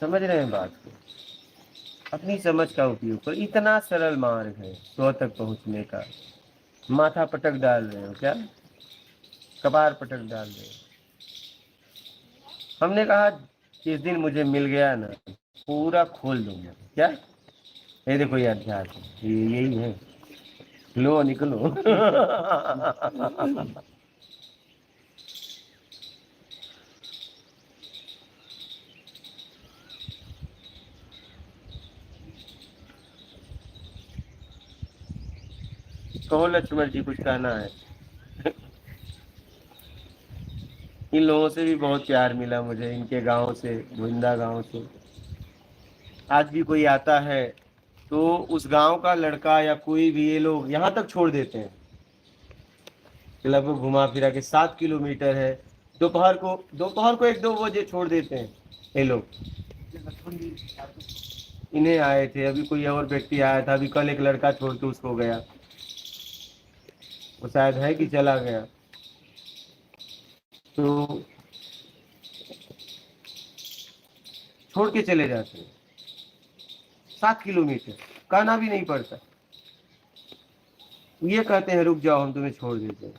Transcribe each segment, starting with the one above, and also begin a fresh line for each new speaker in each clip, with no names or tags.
समझ रहे हैं बात को? अपनी समझ का उपयोग कर। इतना सरल मार्ग है स्व तक पहुंचने का। माथा पटक डाल रहे हो क्या? कपार पटक डाल रहे हो। हमने कहा जिस दिन मुझे मिल गया ना, पूरा खोल दूंगा। क्या? ये देखो ये अध्यात्म, ये यही है। लो निकलो। कहो लक्ष्मण जी, कुछ कहना है? इन लोगों से भी बहुत प्यार मिला मुझे, इनके गांव से, वृंदा गांव से। आज भी कोई आता है तो उस गांव का लड़का या कोई भी, ये लोग यहाँ तक छोड़ देते हैं। लगभग घुमा फिरा के 7 किलोमीटर है। दोपहर को 1-2 बजे छोड़ देते हैं ये लोग। इन्हें आए थे, अभी कोई और व्यक्ति आया था, अभी कल एक लड़का छोड़ के उसको गया। वो शायद है कि चला गया। तो छोड़ के चले जाते हैं 7 किलोमीटर, कहना भी नहीं पड़ता। ये कहते हैं रुक जाओ, हम तुम्हें छोड़ देते हैं।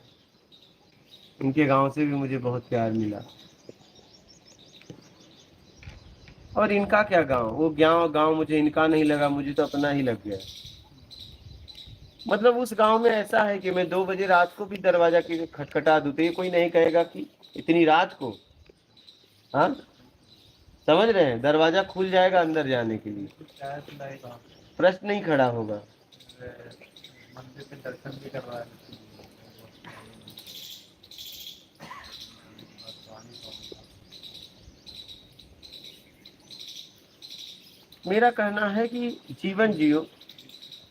इनके गांव से भी मुझे बहुत प्यार मिला। और इनका क्या गांव, वो गांव गांव मुझे इनका नहीं लगा, मुझे तो अपना ही लग गया। मतलब उस गांव में ऐसा है कि मैं 2 बजे रात को भी दरवाजा के खटखटा दूं तो ये कोई नहीं कहेगा कि इतनी रात को। हाँ, समझ रहे हैं? दरवाजा खुल जाएगा अंदर जाने के लिए, प्रश्न नहीं खड़ा होगा। मंदिर के दर्शन भी करवा। मेरा कहना है कि जीवन जियो,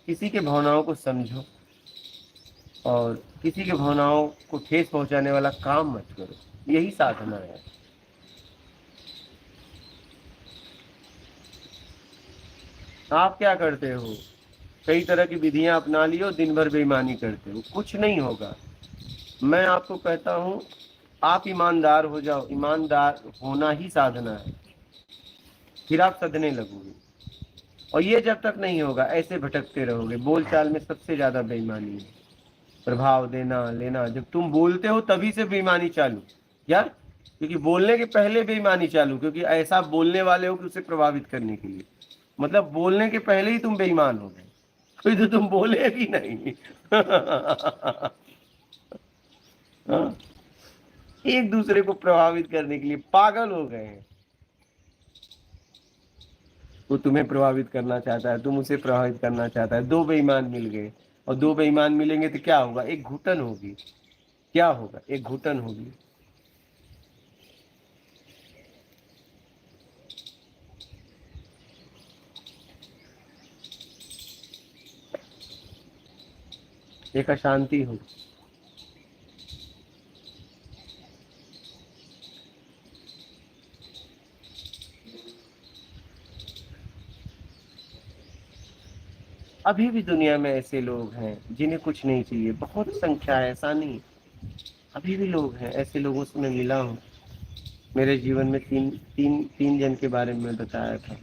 किसी के भावनाओं को समझो, और किसी के भावनाओं को ठेस पहुंचाने वाला काम मत करो। यही साधना है। आप क्या करते हो? कई तरह की विधियां अपना लियो, दिन भर बेईमानी करते हो, कुछ नहीं होगा। मैं आपको कहता हूं, आप ईमानदार हो जाओ। ईमानदार होना ही साधना है, फिर आप सधने लगोगे। और ये जब तक नहीं होगा ऐसे भटकते रहोगे। बोलचाल में सबसे ज्यादा बेईमानी है, प्रभाव देना लेना। जब तुम बोलते हो तभी से बेईमानी चालू यार, क्योंकि बोलने के पहले बेईमानी चालू, क्योंकि ऐसा बोलने वाले हो कि उसे प्रभावित करने के लिए। मतलब बोलने के पहले ही तुम बेईमान हो गए, कोई तो तुम बोले भी नहीं। हाँ? एक दूसरे को प्रभावित करने के लिए पागल हो गए हैं। वो तुम्हें प्रभावित करना चाहता है, तुम उसे प्रभावित करना चाहता है। 2 बेईमान मिल गए, और 2 बेईमान मिलेंगे तो क्या होगा? एक घुटन होगी। क्या होगा? एक घुटन होगी। एक अशांति होगी। अभी भी दुनिया में ऐसे लोग हैं जिन्हें कुछ नहीं चाहिए, बहुत संख्या है, ऐसा नहीं। अभी भी लोग हैं, ऐसे लोगों से मैं मिला हूँ। मेरे जीवन में तीन तीन तीन जन के बारे में बताया था।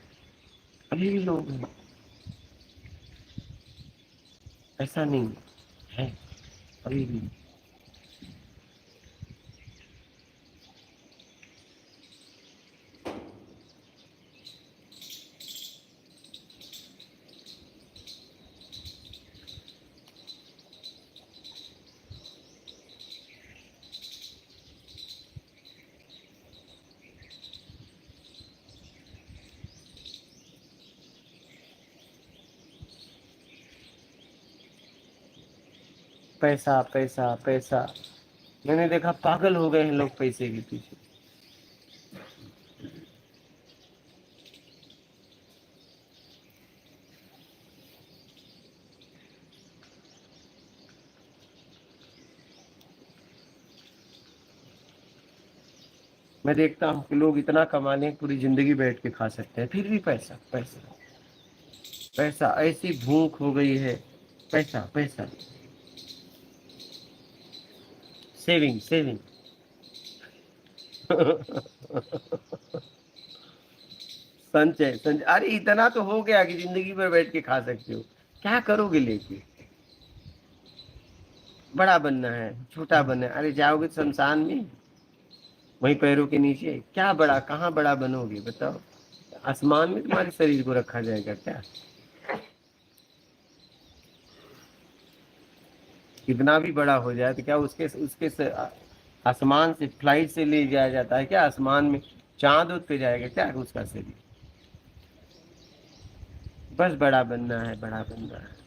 अभी भी लोग हैं, ऐसा नहीं है, अभी भी। पैसा पैसा पैसा, मैंने देखा पागल हो गए हैं लोग पैसे के पीछे। मैं देखता हूँ कि लोग इतना कमा लें, पूरी जिंदगी बैठ के खा सकते हैं, फिर भी पैसा पैसा पैसा, ऐसी भूख हो गई है। पैसा पैसा, सेविंग सेविंग। संचय संचय, अरे इतना तो हो गया कि जिंदगी भर बैठ के खा सकते हो। क्या करोगे लेके? बड़ा बनना है, छोटा बनना है, अरे जाओगे शमशान में, वहीं पैरों के नीचे क्या बड़ा, कहाँ बड़ा बनोगे बताओ? आसमान में तुम्हारे शरीर को रखा जाएगा क्या? कितना भी बड़ा हो जाए तो क्या उसके उसके आसमान से फ्लाइट से ले जाया जाता है क्या? आसमान में चांद उद पे जाएगा क्या उसका शरीर? बस बड़ा बनना है, बड़ा बनना है।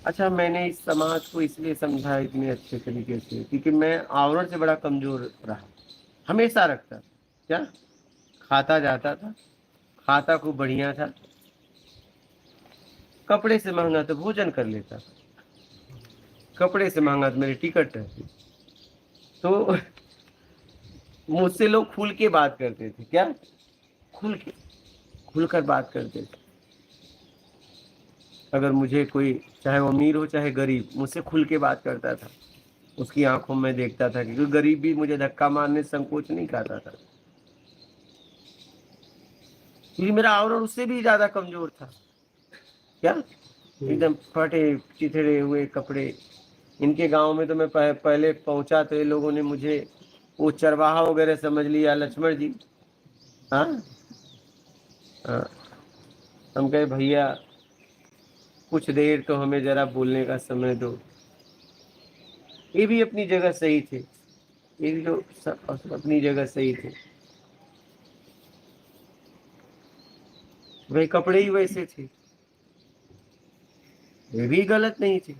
अच्छा, मैंने इस समाज को इसलिए समझा इतने अच्छे तरीके से क्योंकि मैं आवरण से बड़ा कमजोर रहा, हमेशा रखता क्या, खाता जाता था, खाता खूब बढ़िया था, कपड़े से महंगा तो भोजन कर लेता, कपड़े से महंगा तो मेरी टिकट रहती। तो मुझसे लोग खुल के बात करते थे क्या, खुल के, खुलकर बात करते थे। अगर मुझे कोई, चाहे वो अमीर हो चाहे गरीब, मुझसे खुल के बात करता था, उसकी आंखों में देखता था, क्योंकि गरीब भी मुझे धक्का मारने से संकोच नहीं खाता था, क्योंकि मेरा आवरण उससे भी ज्यादा कमजोर था क्या, एकदम फटे चिथड़े हुए कपड़े। इनके गांव में तो मैं पहले पहुंचा तो ये लोगों ने मुझे वो चरवाहा वगैरह समझ लिया, लक्ष्मण जी। हाँ, हाँ। हम कहे भैया कुछ देर तो हमें जरा बोलने का समय दो। ये भी अपनी जगह सही थे, ये भी लोग अपनी जगह सही थे, भाई कपड़े ही वैसे थे, वे भी गलत नहीं थे,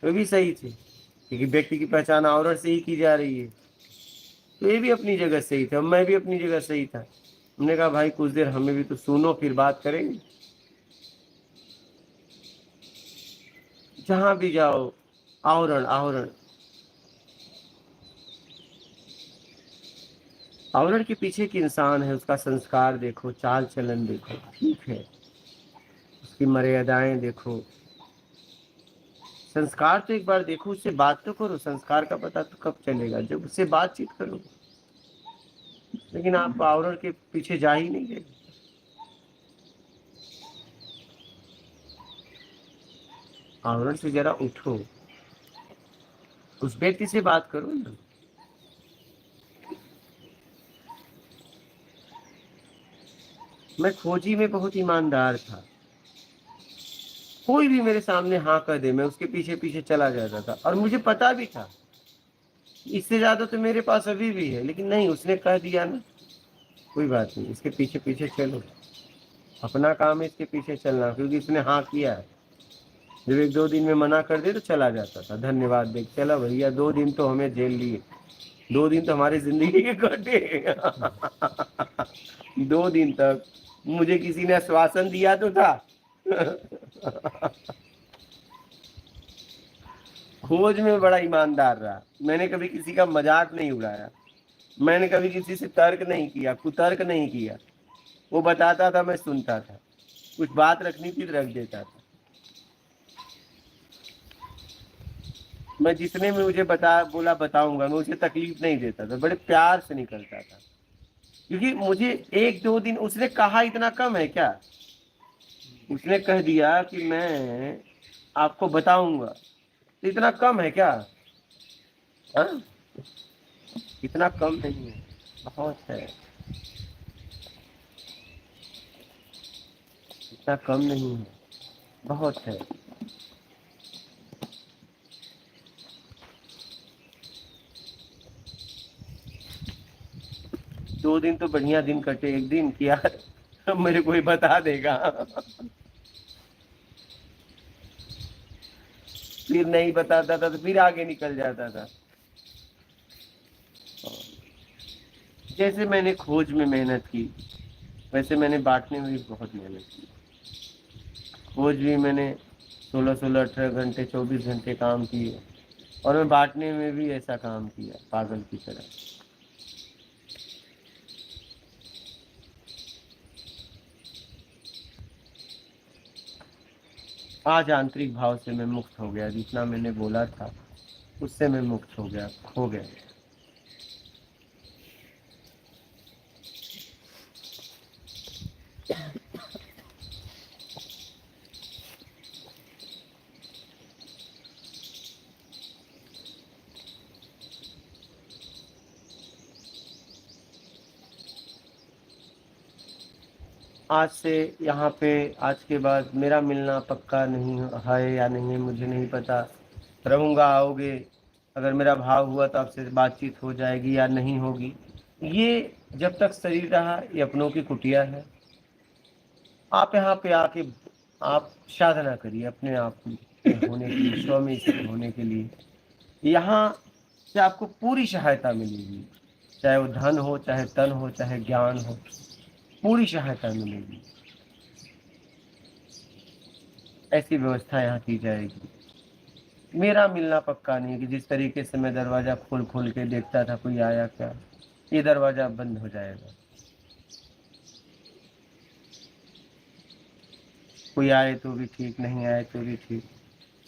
वे भी सही थे, क्योंकि व्यक्ति की पहचान आवरण से ही की जा रही है। तो ये भी अपनी जगह सही था, मैं भी अपनी जगह सही था। हमने कहा भाई कुछ देर हमें भी तो सुनो, फिर बात करेंगे। जहां भी जाओ आवरण आवरण, आवरण के पीछे एक इंसान है, उसका संस्कार देखो, चाल चलन देखो, ठीक है, उसकी मर्यादाएं देखो। संस्कार तो एक बार देखो, उससे बात तो करो, संस्कार का पता तो कब चलेगा, जब उससे बातचीत करो। लेकिन आप आवरण के पीछे जा ही नहीं रहे। आवरण से जरा उठो, उस व्यक्ति से बात करो ना। मैं खोजी में बहुत ईमानदार था, कोई भी मेरे सामने हाँ कर दे मैं उसके पीछे पीछे चला जाता था, और मुझे पता भी था इससे ज्यादा तो मेरे पास अभी भी है, लेकिन नहीं, उसने कह दिया ना, कोई बात नहीं, इसके पीछे पीछे चलो, अपना काम है इसके पीछे चलना, क्योंकि इसने हाँ किया है। जब एक दो दिन में मना कर दे तो चला जाता था, धन्यवाद देख चला भैया, 2 दिन तो हमें जेल लिए, 2 दिन तो हमारी जिंदगी के कटे। 2 दिन तक मुझे किसी ने आश्वासन दिया तो था। खोज में बड़ा ईमानदार रहा, मैंने कभी किसी का मजाक नहीं उड़ाया, मैंने कभी किसी से तर्क नहीं किया, कुतर्क नहीं किया। वो बताता था मैं सुनता था, कुछ बात रखनी थी तो रख देता था। मैं जितने में मुझे बता बोला बताऊंगा, मैं उसे तकलीफ नहीं देता था, बड़े प्यार से निकलता था, क्योंकि मुझे एक दो दिन, उसने कहा इतना कम है क्या, उसने कह दिया कि मैं आपको बताऊंगा, तो इतना कम है क्या? हाँ, इतना कम नहीं है, बहुत है, इतना कम नहीं है, बहुत है। 2 दिन तो बढ़िया दिन कटे, एक दिन कि यार मेरे कोई बता देगा। फिर नहीं बताता था तो फिर आगे निकल जाता था। जैसे मैंने खोज में मेहनत की, वैसे मैंने बांटने में भी बहुत मेहनत की। खोज भी मैंने 16-16 18 घंटे 24 घंटे काम किए, और मैं बांटने में भी ऐसा काम किया पागल की तरह। आज आंतरिक भाव से मैं मुक्त हो गया, जितना मैंने बोला था उससे मैं मुक्त हो गया, खो गया। आज से यहाँ पे आज के बाद मेरा मिलना पक्का नहीं है या नहीं है मुझे नहीं पता। रहूँगा, आओगे, अगर मेरा भाव हुआ तो आपसे बातचीत हो जाएगी या नहीं होगी। ये जब तक शरीर रहा ये अपनों की कुटिया है। आप यहाँ पे आके आप साधना करिए अपने आप में होने के लिए, स्व में स्थित होने के लिए। यहाँ से आपको पूरी सहायता मिलेगी, चाहे वो धन हो, चाहे तन हो, चाहे ज्ञान हो, पूरी सहायता मिलेगी। ऐसी व्यवस्था यहाँ की जाएगी। मेरा मिलना पक्का नहीं कि जिस तरीके से मैं दरवाजा खोल खोल के देखता था कोई आया क्या, ये दरवाजा बंद हो जाएगा। कोई आए तो भी ठीक, नहीं आए तो भी ठीक,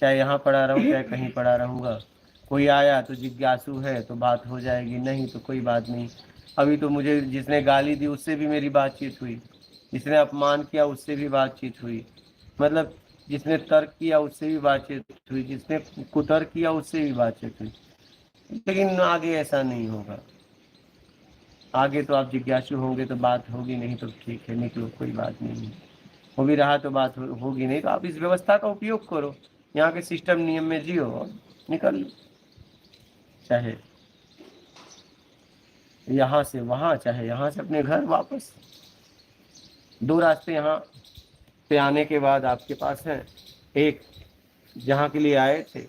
चाहे यहाँ पड़ा रहूँ चाहे कहीं पड़ा रहूँगा। कोई आया तो जिज्ञासु है तो बात हो जाएगी, नहीं तो कोई बात नहीं। अभी तो मुझे जिसने गाली दी उससे भी मेरी बातचीत हुई, जिसने अपमान किया उससे भी बातचीत हुई, मतलब जिसने तर्क किया उससे भी बातचीत हुई, जिसने कुतर्क किया उससे भी बातचीत हुई। लेकिन आगे ऐसा नहीं होगा। आगे तो आप जिज्ञासु होंगे तो बात होगी, नहीं तो ठीक है निकलो, कोई बात नहीं है। हो भी रहा तो बात होगी नहीं, तो आप इस व्यवस्था का उपयोग करो, यहाँ के सिस्टम नियम में जियो और निकल लो। चाहे यहाँ से वहाँ, चाहे यहाँ से अपने घर वापस। दो रास्ते यहाँ पे आने के बाद आपके पास हैं। एक जहाँ के लिए आए थे,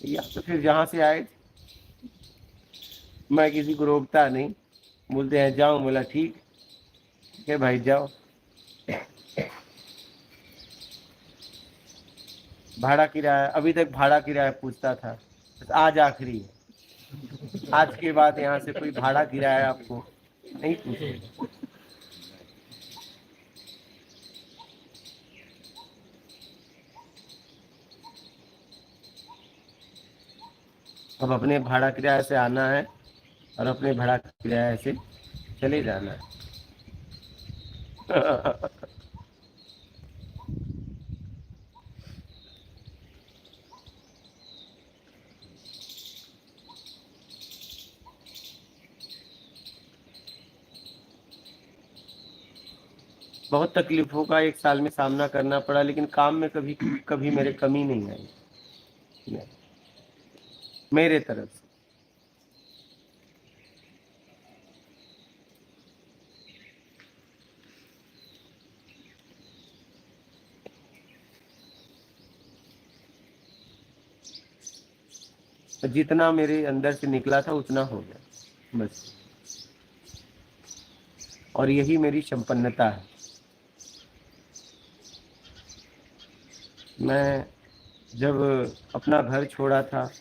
या तो फिर जहाँ से आए, मैं किसी को रोकता नहीं, बोलते हैं जाओ, बोला ठीक है भाई जाओ। भाड़ा किराया, अभी तक भाड़ा किराया पूछता था, बस आज आखिरी है। आज के बाद यहाँ से कोई भाड़ा किराया आपको नहीं पूछेगा। अब अपने भाड़ा किराए से आना है और अपने भाड़ा किराए से चले जाना है। बहुत तकलीफों का एक साल में सामना करना पड़ा, लेकिन काम में कभी कभी मेरे कमी नहीं आई, नहीं, मेरे तरफ से। तो जितना मेरे अंदर से निकला था उतना हो गया बस, और यही मेरी संपन्नता है। मैं जब अपना घर छोड़ा था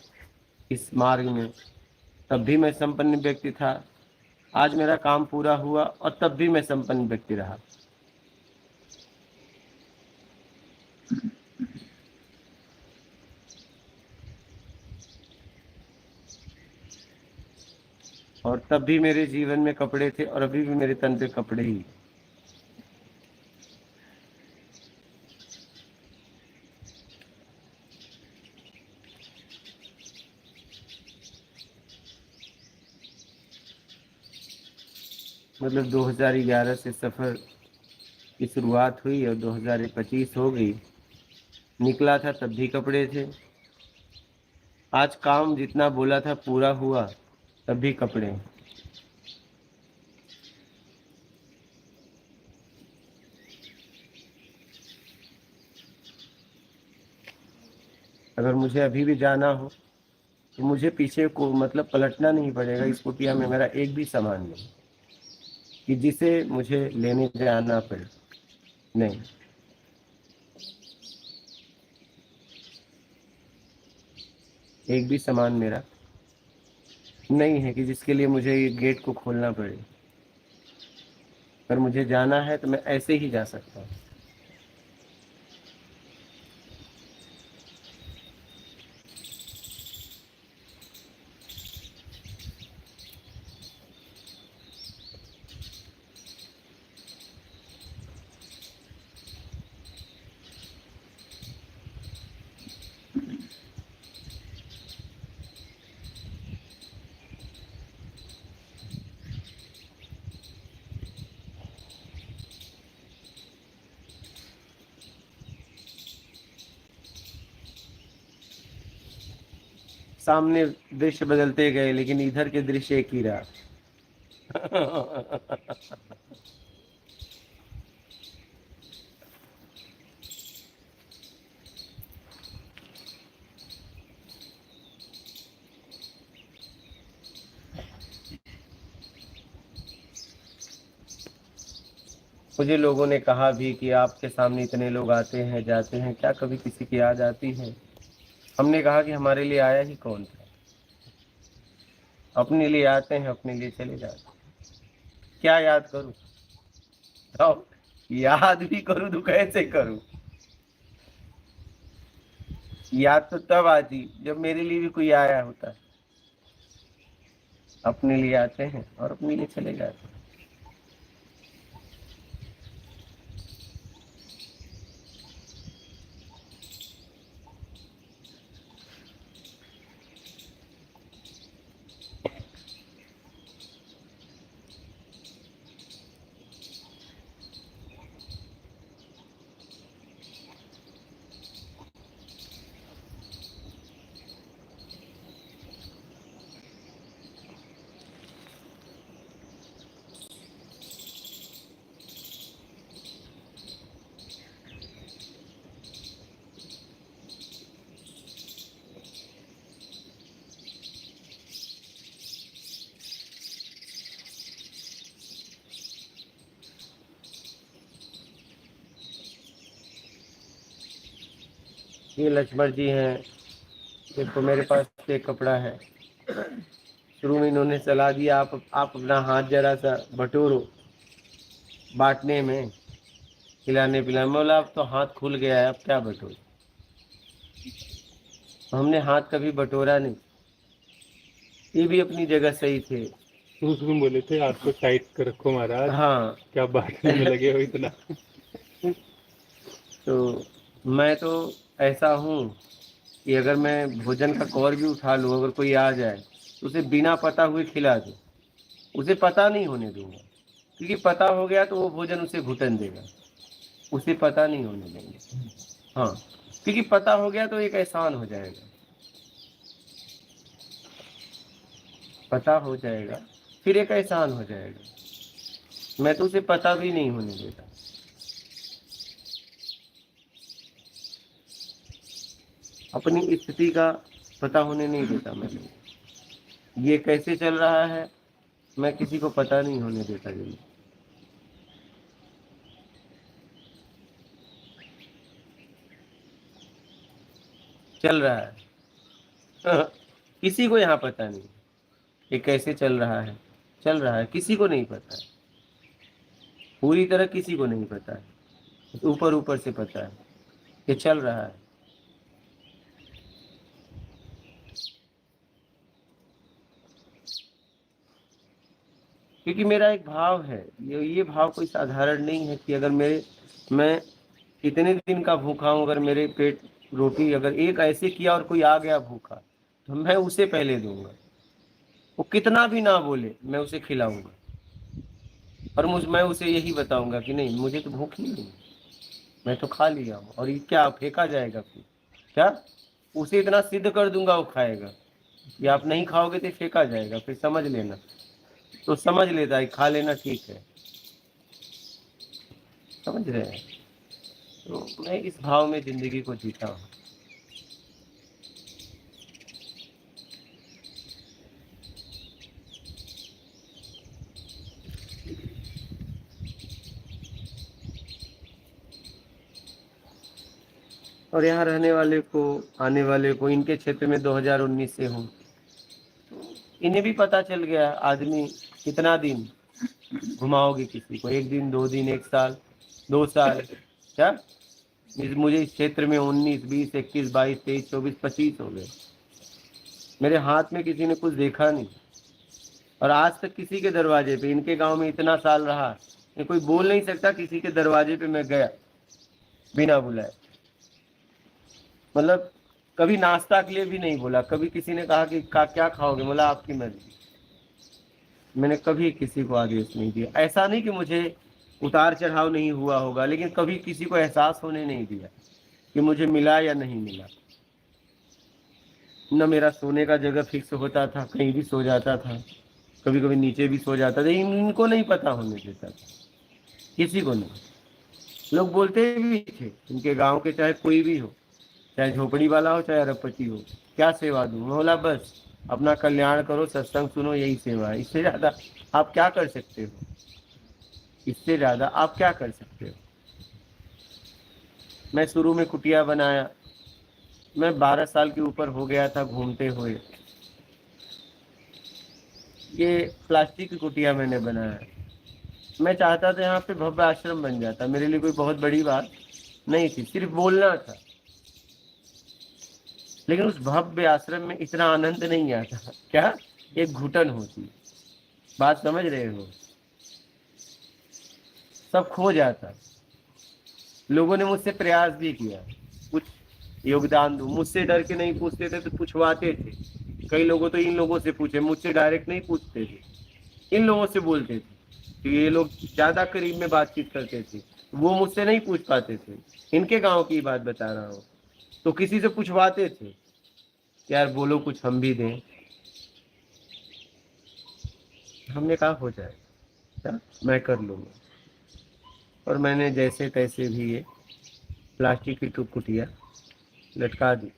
इस मार्ग में, तब भी मैं संपन्न व्यक्ति था। आज मेरा काम पूरा हुआ और तब भी मैं संपन्न व्यक्ति रहा। और तब भी मेरे जीवन में कपड़े थे और अभी भी मेरे तन पे कपड़े ही। मतलब 2011 से सफर की शुरुआत हुई और 2025 हो गई, निकला था तब भी कपड़े थे। आज काम जितना बोला था पूरा हुआ, तब भी कपड़े। अगर मुझे अभी भी जाना हो तो मुझे पीछे को मतलब पलटना नहीं पड़ेगा। इस कुटिया में मेरा एक भी सामान नहीं कि जिसे मुझे लेने जाना पड़े, नहीं। एक भी सामान मेरा नहीं है कि जिसके लिए मुझे ये गेट को खोलना पड़े। अगर मुझे जाना है तो मैं ऐसे ही जा सकता हूँ। सामने दृश्य बदलते गए लेकिन इधर के दृश्य एक ही रहा। मुझे लोगों ने कहा भी कि आपके सामने इतने लोग आते हैं जाते हैं, क्या कभी किसी की याद आती है? हमने कहा कि हमारे लिए आया ही कौन था? अपने लिए आते हैं, अपने लिए चले जाते हैं। क्या याद करूं? तो याद भी करूं तो कैसे करूं? याद तो तब आती जब मेरे लिए भी कोई आया होता। अपने लिए आते हैं और अपने लिए चले जाते हैं। ये लक्ष्मण जी हैं। देखो मेरे पास एक कपड़ा है, शुरू में इन्होंने सलाह दिया आप अपना हाथ जरा सा बटोरो बांटने में, खिलाने पिलाने। बोला अब तो हाथ खुल गया है, अब क्या बटोरो। हमने हाथ कभी बटोरा नहीं। ये भी अपनी जगह सही थे।
उसमें बोले थे हाथ को टाइट कर रखो महाराज,
हाँ।
क्या बांटने में लगे हो इतना।
तो मैं तो ऐसा हूँ कि अगर मैं भोजन का कौर भी उठा लूँ, अगर कोई आ जाए तो उसे बिना पता हुए खिला दूँ, उसे पता नहीं होने दूंगा। क्योंकि पता हो गया तो वो भोजन उसे घुटन देगा, उसे पता नहीं होने देंगे। हाँ, क्योंकि पता हो गया तो एक एहसान हो जाएगा, पता हो जाएगा फिर एक एहसान हो जाएगा। मैं तो उसे पता भी नहीं होने देता। अपनी स्थिति का पता होने नहीं देता मैं। ये कैसे चल रहा है मैं किसी को पता नहीं होने देता। जल्दी चल रहा है। किसी को यहाँ पता नहीं ये कैसे चल रहा है। चल रहा है, किसी को नहीं पता है, पूरी तरह किसी को नहीं पता है, ऊपर ऊपर से पता है कि चल रहा है। क्योंकि मेरा एक भाव है, ये भाव कोई साधारण नहीं है कि अगर मैं इतने दिन का भूखा हूँ, अगर मेरे पेट रोटी अगर एक ऐसे किया और कोई आ गया भूखा तो मैं उसे पहले दूंगा। वो कितना भी ना बोले मैं उसे खिलाऊंगा, और मैं उसे यही बताऊंगा कि नहीं मुझे तो भूख ही नहीं, मैं तो खा लिया हूँ। और ये क्या फेंका जाएगा फिर? क्या उसे इतना सिद्ध कर दूंगा वो खाएगा। ये आप नहीं खाओगे तो फेंका जाएगा, फिर समझ लेना। तो समझ लेता है, खा लेना ठीक है। समझ रहे हैं? तो मैं इस भाव में जिंदगी को जीता हूँ। और यहाँ रहने वाले को, आने वाले को, इनके क्षेत्र में 2019 से हूँ, इन्हें भी पता चल गया। आदमी कितना दिन घुमाओगे किसी को? एक दिन, 2 दिन, 1 साल, 2 साल? क्या मुझे इस क्षेत्र में 19, 20, 21, 22, 23, 24, 25 हो गए। मेरे हाथ में किसी ने कुछ देखा नहीं। और आज तक किसी के दरवाजे पे, इनके गांव में इतना साल रहा, ये कोई बोल नहीं सकता किसी के दरवाजे पे मैं गया बिना बुलाए। मतलब कभी नाश्ता के लिए भी नहीं बोला, कभी किसी ने कहा कि क्या खाओगे, बोला आपकी मर्जी। मैंने कभी किसी को आदेश नहीं दिया। ऐसा नहीं कि मुझे उतार चढ़ाव नहीं हुआ होगा, लेकिन कभी किसी को एहसास होने नहीं दिया कि मुझे मिला या नहीं मिला। न मेरा सोने का जगह फिक्स होता था, कहीं भी सो जाता था, कभी कभी नीचे भी सो जाता था। इनको नहीं पता होने देता था, किसी को नहीं। लोग बोलते भी थे इनके गांव के, चाहे कोई भी हो, चाहे झोपड़ी वाला हो चाहे अरबपति हो, क्या सेवा दूं? मैं बोला बस अपना कल्याण करो, सत्संग सुनो, यही सेवा है। इससे ज्यादा आप क्या कर सकते हो? इससे ज्यादा आप क्या कर सकते हो? मैं शुरू में कुटिया बनाया, मैं 12 साल के ऊपर हो गया था घूमते हुए। ये प्लास्टिक की कुटिया मैंने बनाया। मैं चाहता था यहाँ पे भव्य आश्रम बन जाता, मेरे लिए कोई बहुत बड़ी बात नहीं थी, सिर्फ बोलना था। लेकिन उस भव्य आश्रम में इतना आनंद नहीं आता। क्या? एक घुटन होती, बात समझ रहे हो? सब खो जाता। लोगों ने मुझसे प्रयास भी किया कुछ योगदान दूं, मुझसे डर के नहीं पूछते थे तो पूछवाते थे। कई लोगों तो इन लोगों से पूछे, मुझसे डायरेक्ट नहीं पूछते थे, इन लोगों से बोलते थे कि ये लोग ज्यादा करीब में बातचीत करते थे, वो मुझसे नहीं पूछ पाते थे। इनके गांव की बात बता रहा हूँ। तो किसी से पूछवाते थे, यार बोलो कुछ हम भी दें। हमने कहा हो जाए, क्या मैं कर लूंगा। और मैंने जैसे तैसे भी ये प्लास्टिक की कुटिया लटका दी,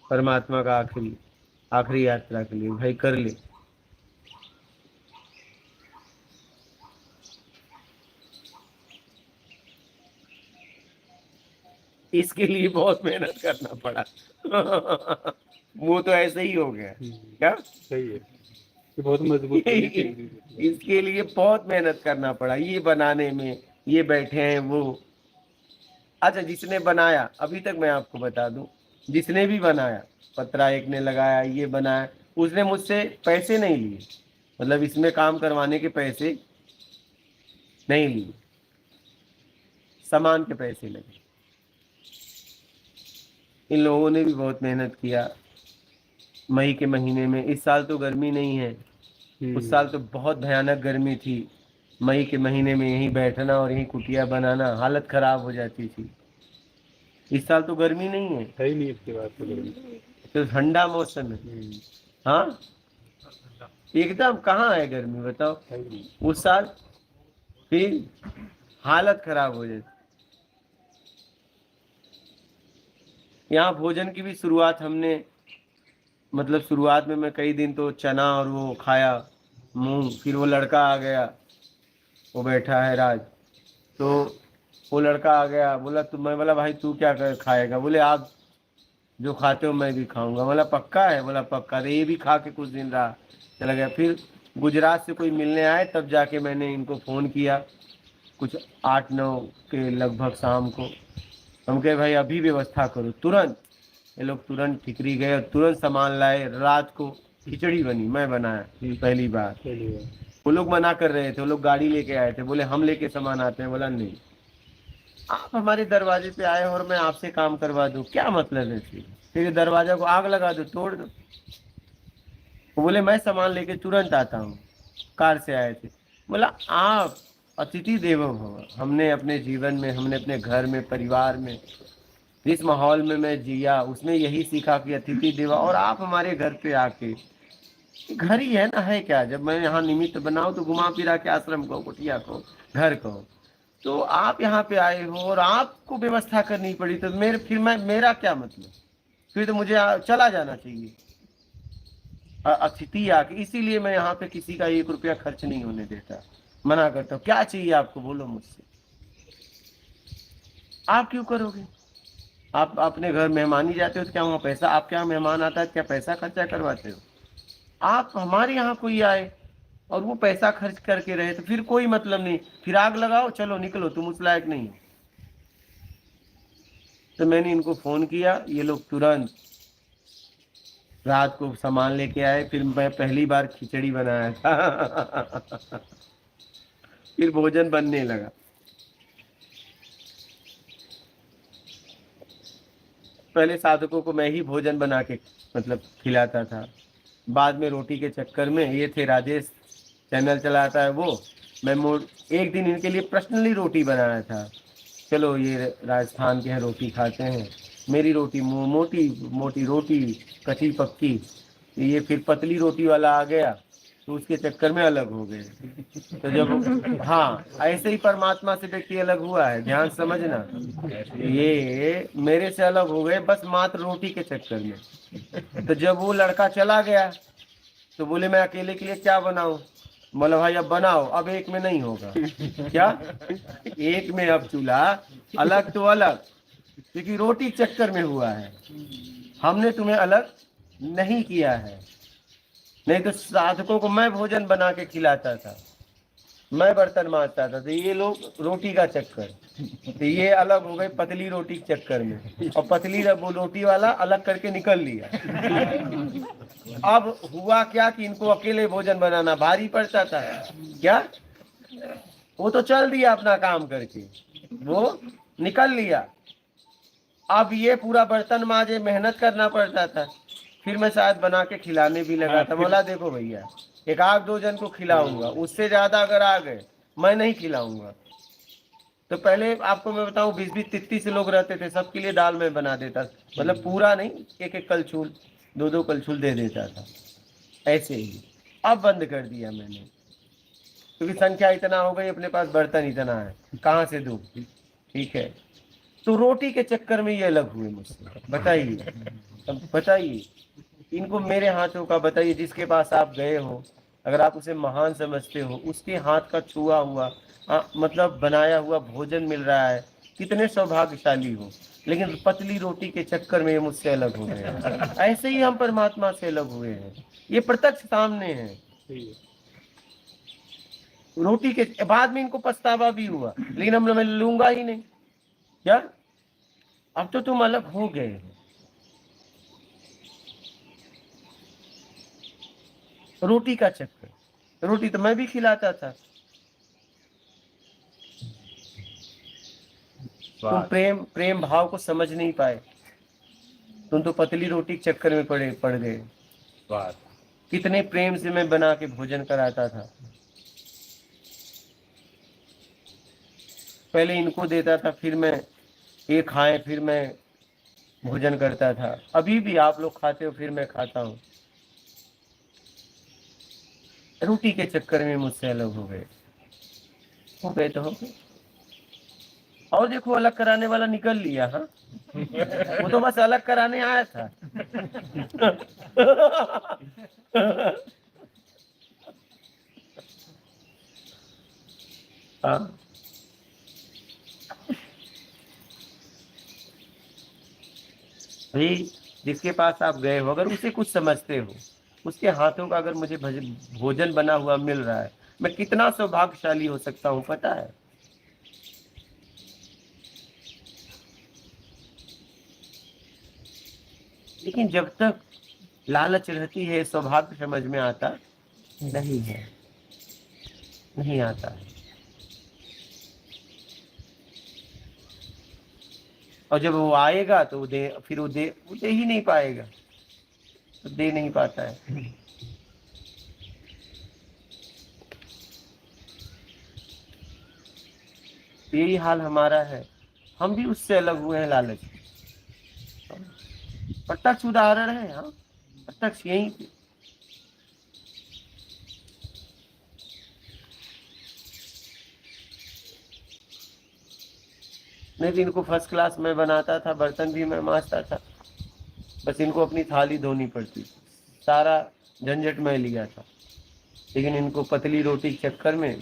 परमात्मा का आखिरी आखिरी यात्रा के लिए, भाई कर ले। इसके लिए बहुत मेहनत करना पड़ा। वो तो ऐसे ही हो गया। क्या?
सही है, ये बहुत मजबूत बनी थी।
इसके लिए बहुत मेहनत करना पड़ा ये बनाने में। ये बैठे हैं वो। अच्छा, जिसने बनाया, अभी तक मैं आपको बता दूं, जिसने भी बनाया, पतरा एक ने लगाया, ये बनाया, उसने मुझसे पैसे नहीं लिए, मतलब इसमें काम करवाने के पैसे नहीं लिए, सामान के पैसे लगे। इन लोगों ने भी बहुत मेहनत किया। मई के महीने में, इस साल तो गर्मी नहीं है, उस साल तो बहुत भयानक गर्मी थी। मई के महीने में यहीं बैठना और यहीं कुटिया बनाना, हालत खराब हो जाती थी। इस साल तो गर्मी नहीं है,
है ही नहीं इसके बाद तो गर्मी।
तो ठंडा मौसम है। हाँ, एकदम कहाँ है गर्मी बताओ?
है ही नहीं।
उस साल फिर हालत खराब हो जाती। यहाँ भोजन की भी शुरुआत हमने, मतलब शुरुआत में मैं कई दिन तो चना और वो खाया, मूंग। फिर वो लड़का आ गया, वो बैठा है राज, तो वो लड़का आ गया, बोला तू, मैं बोला भाई तू क्या खाएगा? बोले आप जो खाते हो मैं भी खाऊंगा। बोला पक्का है? बोला पक्का। तो ये भी खा के कुछ दिन रहा, चला गया। फिर गुजरात से कोई मिलने आए, तब जाके मैंने इनको फ़ोन किया, कुछ 8-9 के लगभग शाम को। हम कहे भाई अभी व्यवस्था करो तुरंत। ये लोग तुरंत ठिकरी गए और तुरंत सामान लाए। रात को खिचड़ी बनी, मैं बनाया पहली बार।
चलिए,
वो लोग मना कर रहे थे, वो लोग गाड़ी लेके आए थे, बोले हम लेके सामान आते हैं। बोला नहीं, आप हमारे दरवाजे पे आए और मैं आपसे काम करवा दूं, क्या मतलब है? फिर दरवाजा को आग लगा दो, तोड़ दो। वो बोले मैं सामान लेके तुरंत आता हूँ, कार से आए थे। बोला आप अतिथि देवो भव। हमने अपने जीवन में, हमने अपने घर में, परिवार में, जिस माहौल में मैं जिया उसमें यही सीखा कि अतिथि देवो। और आप हमारे घर पे आके, घर ही है ना, है क्या? जब मैं यहाँ निमित्त बनाऊं तो घुमा फिरा के आश्रम को, कुटिया को, घर को, तो आप यहाँ पे आए हो और आपको व्यवस्था करनी पड़ी, तो फिर मेरा क्या मतलब? फिर तो मुझे चला जाना चाहिए। अतिथि आके, इसीलिए मैं यहाँ पे किसी का 1 रुपया खर्च नहीं होने देता, मना करता हूँ। क्या चाहिए आपको, बोलो मुझसे। आप क्यों करोगे? आप अपने घर मेहमानी जाते हो तो क्या वहाँ पैसा, आपके यहाँ मेहमान आता है क्या पैसा खर्चा करवाते हो? आप हमारे यहाँ कोई आए और वो पैसा खर्च करके रहे, तो फिर कोई मतलब नहीं। फिर आग लगाओ, चलो निकलो, तुम उस लायक नहीं हो। तो मैंने इनको फोन किया, ये लोग तुरंत रात को सामान लेके आए। फिर मैं पहली बार खिचड़ी बनाया था। फिर भोजन बनने लगा। पहले साधकों को मैं ही भोजन बना के मतलब खिलाता था। बाद में रोटी के चक्कर में, ये थे राजेश, चैनल चलाता है वो, मैं एक दिन इनके लिए पर्सनली रोटी बनाया था। चलो ये राजस्थान के हैं, रोटी खाते हैं, मेरी रोटी मोटी मोटी रोटी, कच्ची पक्की। ये फिर पतली रोटी वाला आ गया तो उसके चक्कर में अलग हो गए। तो जब, हाँ, ऐसे ही परमात्मा से व्यक्ति अलग हुआ है, ध्यान समझना। ये मेरे से अलग हो गए बस मात्र रोटी के चक्कर में। तो जब वो लड़का चला गया तो बोले मैं अकेले के लिए क्या बनाऊं? बोला भाई अब बनाओ, अब एक में नहीं होगा। क्या? एक में अब चूल्हा, अलग तो अलग, क्योंकि रोटी चक्कर में हुआ है, हमने तुम्हें अलग नहीं किया है। नहीं तो साधकों को मैं भोजन बना के खिलाता था, मैं बर्तन मांजता था, तो ये लोग रोटी का चक्कर, तो ये अलग हो गए पतली रोटी के चक्कर में, और पतली वो रोटी वाला अलग करके निकल लिया। अब हुआ क्या कि इनको अकेले भोजन बनाना भारी पड़ता था। क्या? वो तो चल दिया अपना काम करके, वो निकल लिया। अब ये पूरा बर्तन मांजे, मेहनत करना पड़ता था। फिर मैं शायद बना के खिलाने भी लगा था। बोला देखो भैया, एक आध दो जन को खिलाऊंगा, उससे ज्यादा अगर आ गए मैं नहीं खिलाऊंगा। तो पहले आपको मैं बताऊं 20-20, 33 लोग रहते थे, सबके लिए दाल में बना देता, मतलब पूरा नहीं, एक एक कलछुल, दो दो कलछुल दे देता था, ऐसे ही। अब बंद कर दिया मैंने, क्योंकि संख्या इतना हो गई, अपने पास बर्तन इतना है, कहाँ से दूं? ठीक है, तो रोटी के चक्कर में ये अलग हुए मुझसे। बताइए, अब बताइए इनको मेरे हाथों का, बताइए जिसके पास आप गए हो, अगर आप उसे महान समझते हो, उसके हाथ का छुआ हुआ मतलब बनाया हुआ भोजन मिल रहा है, कितने सौभाग्यशाली हो। लेकिन पतली रोटी के चक्कर में ये मुझसे अलग हो गए। ऐसे ही हम परमात्मा से अलग हुए हैं, ये प्रत्यक्ष सामने है। रोटी के बाद में इनको पछतावा भी हुआ, लेकिन मैं लूंगा ही नहीं। क्या? अब तो तुम अलग हो गए हो। रोटी का चक्कर, रोटी तो मैं भी खिलाता था। तुम प्रेम भाव को समझ नहीं पाए, तुम तो पतली रोटी के चक्कर में पड़ गए। कितने प्रेम से मैं बना के भोजन कराता था, पहले इनको देता था, फिर मैं ये खाए, फिर मैं भोजन करता था। अभी भी आप लोग खाते हो, फिर मैं खाता हूँ। रोटी के चक्कर में मुझसे अलग हो गए। तो हो गए। और देखो अलग कराने वाला निकल लिया। हाँ, वो तो बस अलग कराने आया था। हाँ, भाई जिसके पास आप गए हो, अगर उसे कुछ समझते हो, उसके हाथों का अगर मुझे भोजन बना हुआ मिल रहा है, मैं कितना सौभाग्यशाली हो सकता हूँ, पता है? लेकिन जब तक लालच रहती है, सौभाग्य समझ में आता नहीं है, नहीं आता है। और जब वो आएगा तो फिर वो दे ही नहीं पाएगा, तो दे नहीं पाता है। यही हाल हमारा है, हम भी उससे अलग हुए हैं, लालच। प्रत्यक्ष उदाहरण है। हाँ, प्रत्यक्ष यही पे। नहीं तो इनको फर्स्ट क्लास में बनाता था, बर्तन भी मैं मांजता था, बस इनको अपनी थाली धोनी पड़ती थी, सारा झंझट मैं लिया था। लेकिन इनको पतली रोटी के चक्कर में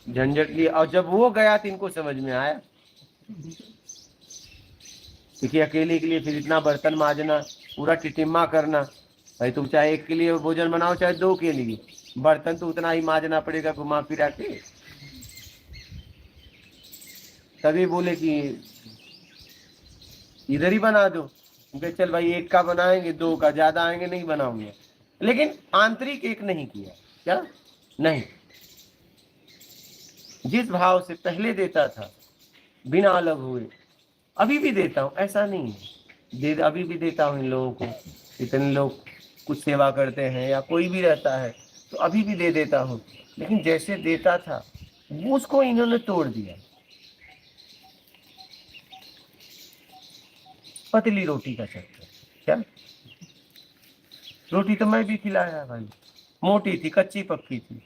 झंझट लिया, और जब वो गया तो इनको समझ में आया, क्योंकि अकेले के लिए फिर इतना बर्तन मांजना, पूरा टिटिम्मा करना। भाई तुम चाहे एक के लिए भोजन बनाओ, चाहे दो के लिए, बर्तन तो उतना ही मांजना पड़ेगा घुमा फिरा के। तभी बोले कि इधर ही बना दो। उनके चल भाई एक का बनाएंगे, दो का, ज्यादा आएंगे नहीं बनाऊंगे। लेकिन आंतरिक एक नहीं किया। क्या? नहीं, जिस भाव से पहले देता था, बिना अलग हुए, अभी भी देता हूँ, ऐसा नहीं है, अभी भी देता हूँ इन लोगों को। इतने लोग कुछ सेवा करते हैं या कोई भी रहता है तो अभी भी दे देता हूँ। लेकिन जैसे देता था वो उसको इन्होंने तोड़ दिया। पतली रोटी का चक्कर। क्या रोटी तो मैं भी खिलाया भाई, मोटी थी, कच्ची पक्की थी,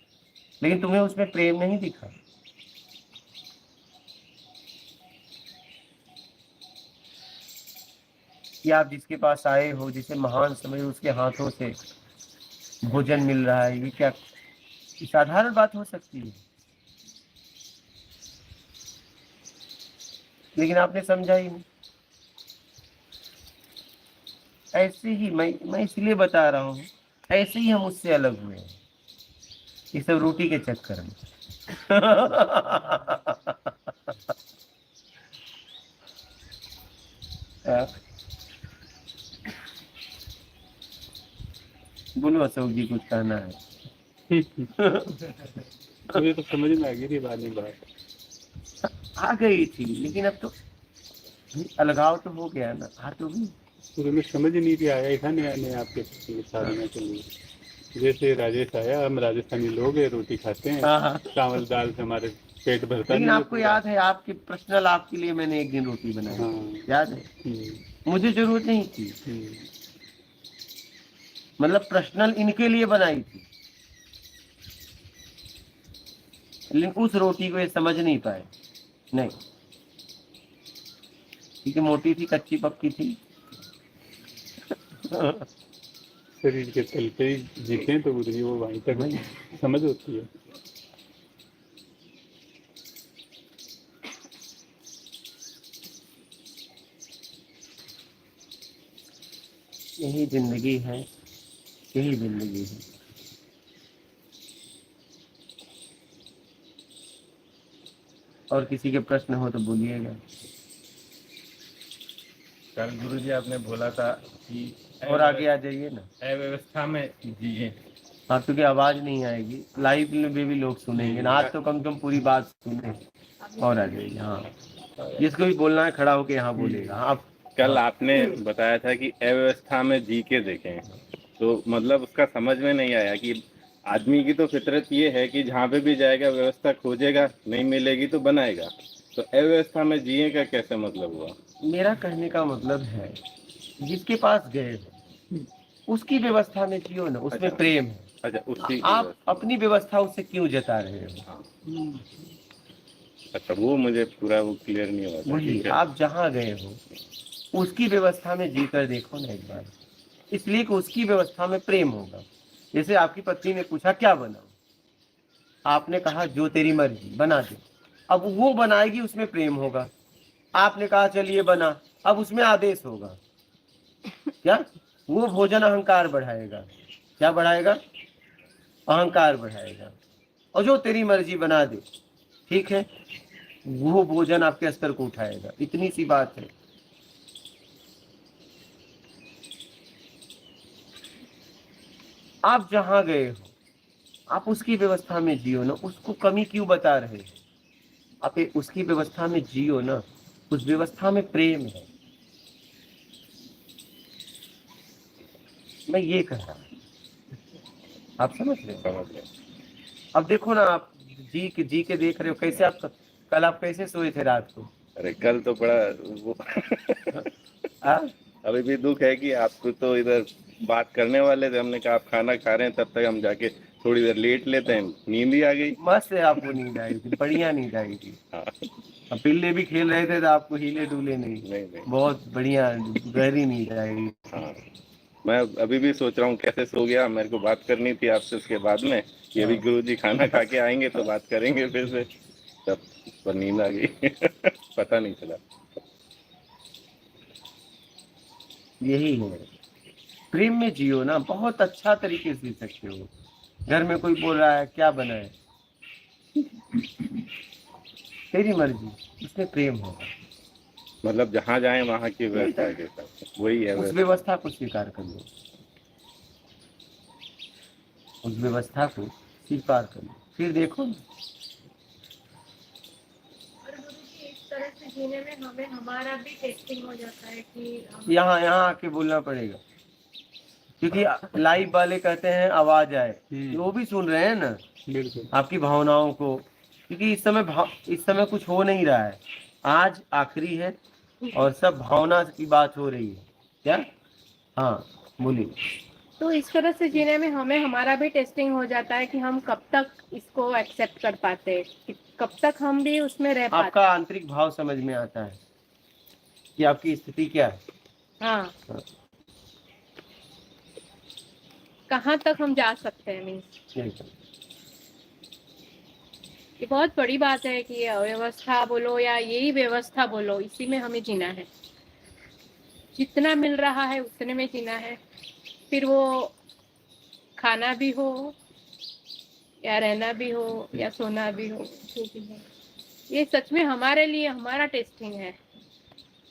लेकिन तुम्हें उसमें प्रेम नहीं दिखा। कि आप जिसके पास आए हो, जिसे महान समझ, उसके हाथों से भोजन मिल रहा है, ये क्या साधारण बात हो सकती है? लेकिन आपने समझा ही नहीं। ऐसे ही मैं इसलिए बता रहा हूँ, ऐसे ही हम उससे अलग हुए हैं, ये सब रोटी के चक्कर में। बोलो अशोक जी, कुछ कहना है?
मुझे तो समझ में आ गई थी बाद में बात।
आ गई थी, लेकिन अब तो अलगाव तो हो गया ना, आ तो गई।
शुरू में समझ नहीं भी आया ही था नया नया आपके शादी के लिए। जैसे राजेश आया, हम राजस्थानी लोग हैं, रोटी खाते हैं,
हाँ हाँ।
चावल दाल से हमारे पेट भरता
लेकिन
नहीं है
आपको
पूरा।
याद है, आपके पर्सनल आपके लिए मैंने एक दिन रोटी बनाई,
हाँ।
याद है? मुझे जरूरत नहीं थी, मतलब पर्सनल इनके लिए बनाई थी, लेकिन उस रोटी को ये समझ नहीं पाए। नहीं, क्योंकि मोटी थी, कच्ची पक्की थी।
शरीर के तल पे ही जीते हैं तो उधरी वो वहीं तक समझ होती है।
यही जिंदगी है, यही जिंदगी है। और किसी के प्रश्न हो तो बोलिएगा।
कल गुरुजी आपने बोला था कि
और आगे आ जाइए ना,
अव्यवस्था में जिए।
हाँ, क्योंकि आवाज नहीं आएगी, लाइव में भी लोग सुनेंगे ना, आज तो कम से कम पूरी बात सुने। और आ जाइए, हाँ, जिसको भी बोलना है खड़ा होके यहाँ बोलेगा। आप
कल आपने बताया था कि अव्यवस्था में जी के देखें, तो मतलब उसका समझ में नहीं आया कि आदमी की तो फितरत ये है कि जहाँ पे भी जाएगा व्यवस्था खोजेगा, नहीं मिलेगी तो बनाएगा। तो अव्यवस्था में जिए का कैसे मतलब हुआ?
मेरा कहने का मतलब है, जिसके पास गए हो उसकी व्यवस्था में जियो ना, उसमें
अच्छा।
प्रेम है।
अच्छा, उसकी
आप अपनी व्यवस्था उससे क्यों जता रहे हो?
हाँ। अच्छा, वो मुझे पूरा वो क्लियर नहीं हुआ था।
वही,
ठीक है।
आप जहाँ गए हो उसकी व्यवस्था में जीकर देखो ना एक बार, इसलिए कि उसकी व्यवस्था में प्रेम होगा। जैसे आपकी पत्नी ने पूछा क्या बनाऊं, आपने कहा जो तेरी मर्जी बना दे, अब वो बनाएगी, उसमें प्रेम होगा। आपने कहा चलिए बना, अब उसमें आदेश होगा। क्या? वो भोजन अहंकार बढ़ाएगा। क्या बढ़ाएगा? अहंकार बढ़ाएगा। और जो तेरी मर्जी बना दे, ठीक है, वो भोजन आपके स्तर को उठाएगा। इतनी सी बात है। आप जहां गए हो आप उसकी व्यवस्था में जियो ना, उसको कमी क्यों बता रहे हो? आप उसकी व्यवस्था में जियो ना, उस व्यवस्था में प्रेम है। मैं ये कह रहा हूं, आप समझ रहे हो?
समझ गया।
अब देखो ना, आप जी के देख रहे हो कैसे। आप कल आप कैसे सोए थे रात को?
अरे कल तो बड़ा वो
आ?
अभी भी दुख है कि आपको तो इधर बात करने वाले थे, हमने कहा आप खाना खा रहे हैं, तब तक हम जाके थोड़ी देर लेट लेते हैं, नींद ही आ गई।
मस्त है, आपको नींद आई थी, बढ़िया नींद आई थी।
हाँ।
अब पिल्ले भी खेल रहे थे तो आपको हिले डुले नहीं,
नहीं।
बहुत बढ़िया गहरी नींद आई।
हाँ, मैं अभी भी सोच रहा हूँ कैसे सो गया। मेरे को बात करनी थी आपसे उसके बाद में कि अभी गुरुजी खाना खा के आएंगे तो बात करेंगे फिर से, तब पर नींद आ गई। पता नहीं चला।
यही है, प्रेम में जियो ना, बहुत अच्छा तरीके से जी सकते हो। घर में कोई बोल रहा है क्या बनाए, तेरी मर्जी, उसमें प्रेम होगा।
मतलब जहाँ जाए वहाँ की व्यवस्था के साथ वही है
उस
व्यवस्था।
व्यवस्था को स्वीकार कर लो, उस व्यवस्था को स्वीकार कर लो, फिर देखो ना।
और गुरुजी इस तरह से जीने में हमें हमारा भी टेस्टिंग हो जाता है कि
यहाँ यहाँ आके बोलना पड़ेगा, क्योंकि लाइव वाले कहते हैं आवाज आए, तो वो भी सुन रहे हैं ना
बिल्कुल।
आपकी भावनाओं को। क्योंकि इस समय कुछ हो नहीं रहा है, आज आखिरी है, और सब भावना की बात हो रही है क्या? हाँ बोलिए।
तो इस तरह से जीने में हमें हमारा भी टेस्टिंग हो जाता है कि हम कब तक इसको एक्सेप्ट कर पाते हैं, कि कब तक हम भी उसमें रह पाते
आपका आंतरिक भाव समझ में आता है कि आपकी स्थिति क्या है।
हैं। हाँ, कहाँ तक हम जा सकते हैं, मीन्स
यही।
ये बहुत बड़ी बात है कि ये अव्यवस्था बोलो या यही व्यवस्था बोलो, इसी में हमें जीना है। जितना मिल रहा है उतने में जीना है, फिर वो खाना भी हो या रहना भी हो या सोना भी हो, जो भी हो। ये सच में हमारे लिए हमारा टेस्टिंग है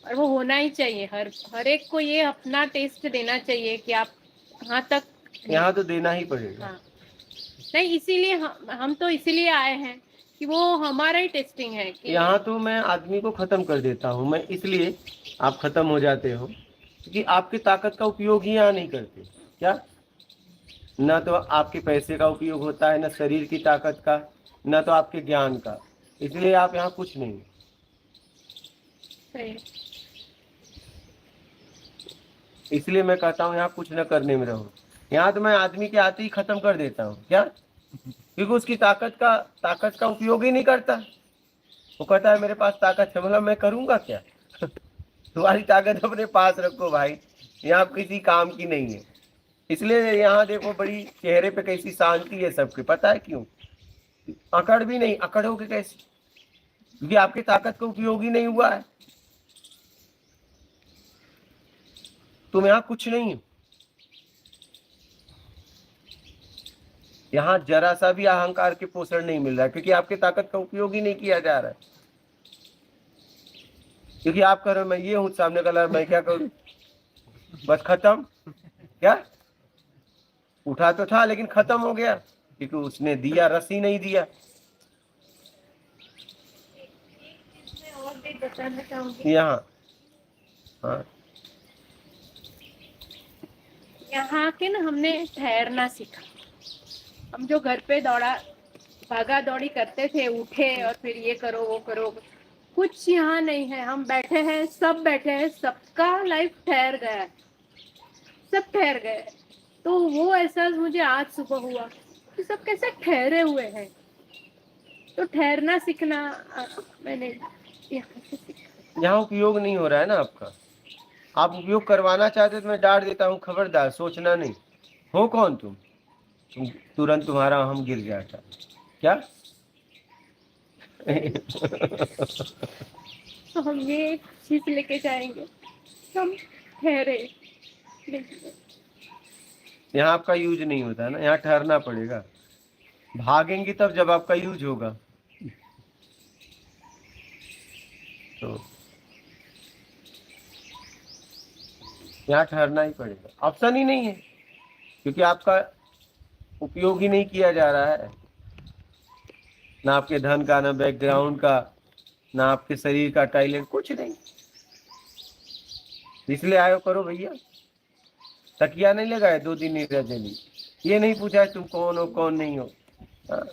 और वो होना ही चाहिए। हर एक को ये अपना टेस्ट देना चाहिए कि आप कहाँ तक।
यहाँ तो देना ही पड़ेगा।
हाँ, नहीं इसीलिए हम तो इसीलिए आए हैं कि वो हमारा ही टेस्टिंग है कि
यहाँ तो मैं आदमी को खत्म कर देता हूँ, मैं इसलिए आप खत्म हो जाते हो क्योंकि आपकी ताकत का उपयोग ही यहाँ नहीं करते क्या? ना तो आपके पैसे का उपयोग होता है, ना शरीर की ताकत का, ना तो आपके ज्ञान का, इसलिए आप यहाँ कुछ नहीं।
सही।
इसलिए मैं कहता हूँ यहाँ कुछ न करने में रहो। यहाँ तो मैं आदमी के आते ही खत्म कर देता हूँ क्या? क्योंकि उसकी ताकत का उपयोग ही नहीं करता। वो कहता है मेरे पास ताकत है, मतलब मैं करूँगा क्या? तुम्हारी ताकत अपने पास रखो भाई, यहाँ किसी काम की नहीं है। इसलिए यहाँ देखो बड़ी चेहरे पे कैसी शांति है सबके, पता है क्यों? अकड़ भी नहीं, अकड़ोगे कैसे? क्योंकि आपकी ताकत का उपयोग ही नहीं हुआ है। तुम यहाँ कुछ नहीं हो। यहाँ जरा सा भी अहंकार के पोषण नहीं मिल रहा है क्योंकि आपकी ताकत का उपयोग ही नहीं किया जा रहा है। क्योंकि आप कह रहे हो मैं ये हूं, सामने का मैं क्या करूं? बस खत्म क्या? उठा तो था लेकिन खत्म हो गया क्योंकि उसने दिया, रस ही नहीं दिया।
मैं और भी बताना चाहूंगी,
यहाँ हाँ
यहाँ के ना हमने ठहरना सीखा। हम जो घर पे भागा दौड़ी करते थे, उठे और फिर ये करो वो करो, कुछ यहाँ नहीं है। हम बैठे हैं, सब बैठे हैं, सबका लाइफ ठहर गया है, सब ठहर गए। तो वो एहसास मुझे आज सुबह हुआ कि सब कैसे ठहरे हुए हैं। तो ठहरना सीखना मैंने यहाँ से सीखा।
यहाँ उपयोग नहीं हो रहा है ना आपका। आप उपयोग करवाना चाहते तो मैं डांट देता हूँ, खबरदार सोचना नहीं। हो कौन तुम तुरंत तुम्हारा हम गिर जाता क्या?
तो हम ये चीज लेके जाएंगे, हम ठहरे।
यहाँ आपका यूज नहीं होता ना, यहाँ ठहरना पड़ेगा। भागेंगे तब जब आपका यूज होगा। तो यहाँ ठहरना ही पड़ेगा, ऑप्शन ही नहीं है क्योंकि आपका उपयोग ही नहीं किया जा रहा है, ना आपके धन का, ना बैकग्राउंड का, ना आपके शरीर का टैलेंट, कुछ नहीं। इसलिए आयो करो भैया। तकिया नहीं लगाए 2 दिन नहीं रह जली, ये नहीं पूछा तुम कौन हो कौन नहीं हो। हाँ।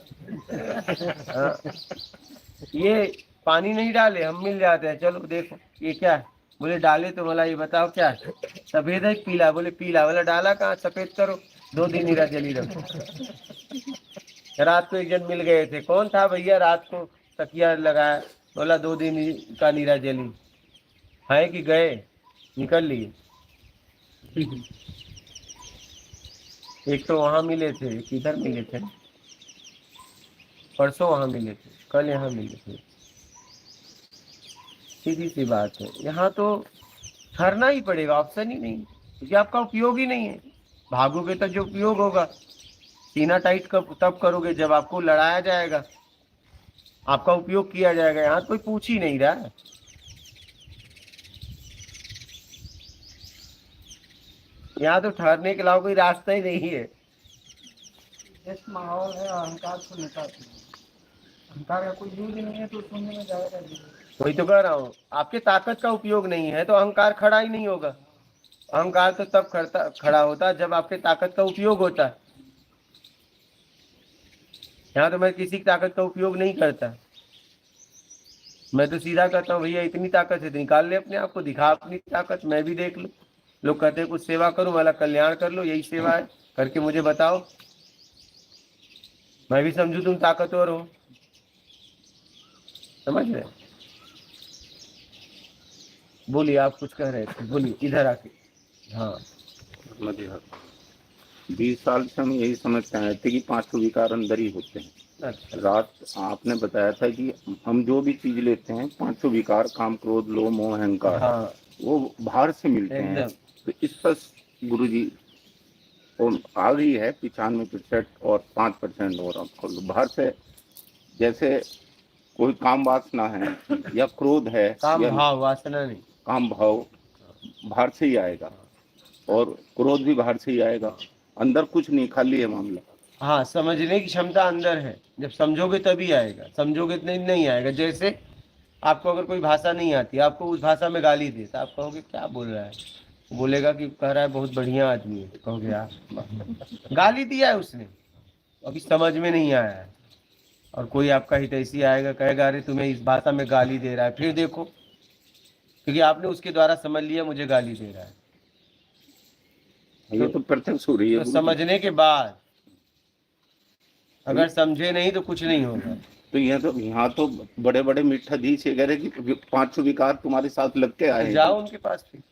हाँ। ये पानी नहीं डाले हम मिल जाते हैं, चलो देखो ये क्या है, बोले डाले तो बोला ये बताओ क्या है, सफेद है पीला, बोले पीला, बोला डाला कहाँ, सफेद करो, 2 दिन नीरा जली रखो। रात को एक जन मिल गए थे, कौन था भैया रात को तकिया लगाया, बोला 2 दिन का नीरा जली है कि गए निकल लिए। एक तो वहां मिले थे, किधर मिले थे, परसों वहां मिले थे, कल यहाँ मिले थे। सीधी सी बात है, यहाँ तो ठहरना ही पड़ेगा, ऑप्शन ही नहीं, क्योंकि आपका उपयोग ही नहीं है। भागोगे तो जो उपयोग होगा, सीना टाइट कब तब करोगे जब आपको लड़ाया जाएगा, आपका उपयोग किया जाएगा। यहाँ कोई पूछ ही नहीं रहा है। यहाँ तो ठहरने के अलावा कोई रास्ता ही नहीं है।
माहौल है अहंकार को निकालते हैं। अहंकार का कोई यूज नहीं है तो सुनने में जाएगा।
वही तो कह रहा हूँ, आपके ताकत का उपयोग नहीं है तो अहंकार खड़ा ही नहीं होगा। अहंकार तो तब खड़ा होता है जब आपके ताकत का उपयोग होता है। यहाँ तो मैं किसी की ताकत का उपयोग नहीं करता। मैं तो सीधा कहता हूँ भैया इतनी ताकत है तो निकाल ले अपने आप को, दिखा अपनी ताकत, मैं भी देख लूँ। लोग कहते हैं कुछ सेवा करो, वाला कल्याण कर लो, यही सेवा है, करके मुझे बताओ, मैं भी समझू तुम ताकतवर हो। समझ रहे? बोलिए, आप कुछ कह रहे थे, बोलिए इधर आके। हाँ
20 साल से हम यही समझते आए थे कि 5 विकार अंदर ही होते हैं।
अच्छा,
रात आपने बताया था कि हम जो भी चीज लेते हैं 5 विकार, काम, क्रोध, लोभ, मोह, अहंकार,
हाँ
वो बाहर से मिलते हैं।
एकदम।
तो इस पर गुरु जी और आ गई है 95% और 5% और आपको बाहर से, जैसे कोई काम वासना है या क्रोध है
काम
या
भाव वासना नहीं।
काम भाव बाहर से ही आएगा, और क्रोध भी बाहर से ही आएगा, अंदर कुछ नहीं, खाली है मामला।
हाँ, समझने की क्षमता अंदर है, जब समझोगे तभी आएगा, समझोगे तो नहीं आएगा। जैसे आपको अगर कोई भाषा नहीं आती, आपको उस भाषा में गाली दे, तो आप कहोगे क्या बोल रहा है, वो बोलेगा कि कह रहा है बहुत बढ़िया आदमी है, कहोगे यार गाली दिया है उसने, अभी समझ में नहीं आया है। और कोई आपका हितैषी आएगा, कहेगा अरे तुम्हें इस भाषा में गाली दे रहा है, फिर देखो, क्योंकि आपने उसके द्वारा समझ लिया मुझे गाली दे रहा है।
ये तो प्रत्यक्ष हो रही है
तो
गुरु जी।
समझने के बाद, अगर समझे नहीं तो कुछ नहीं होगा।
तो यहाँ तो बड़े बड़े मिठाधीश ये कह रहे कि 5 विकार तुम्हारे साथ लग के आए
तो
हैं।
जाओ उनके पास फिर।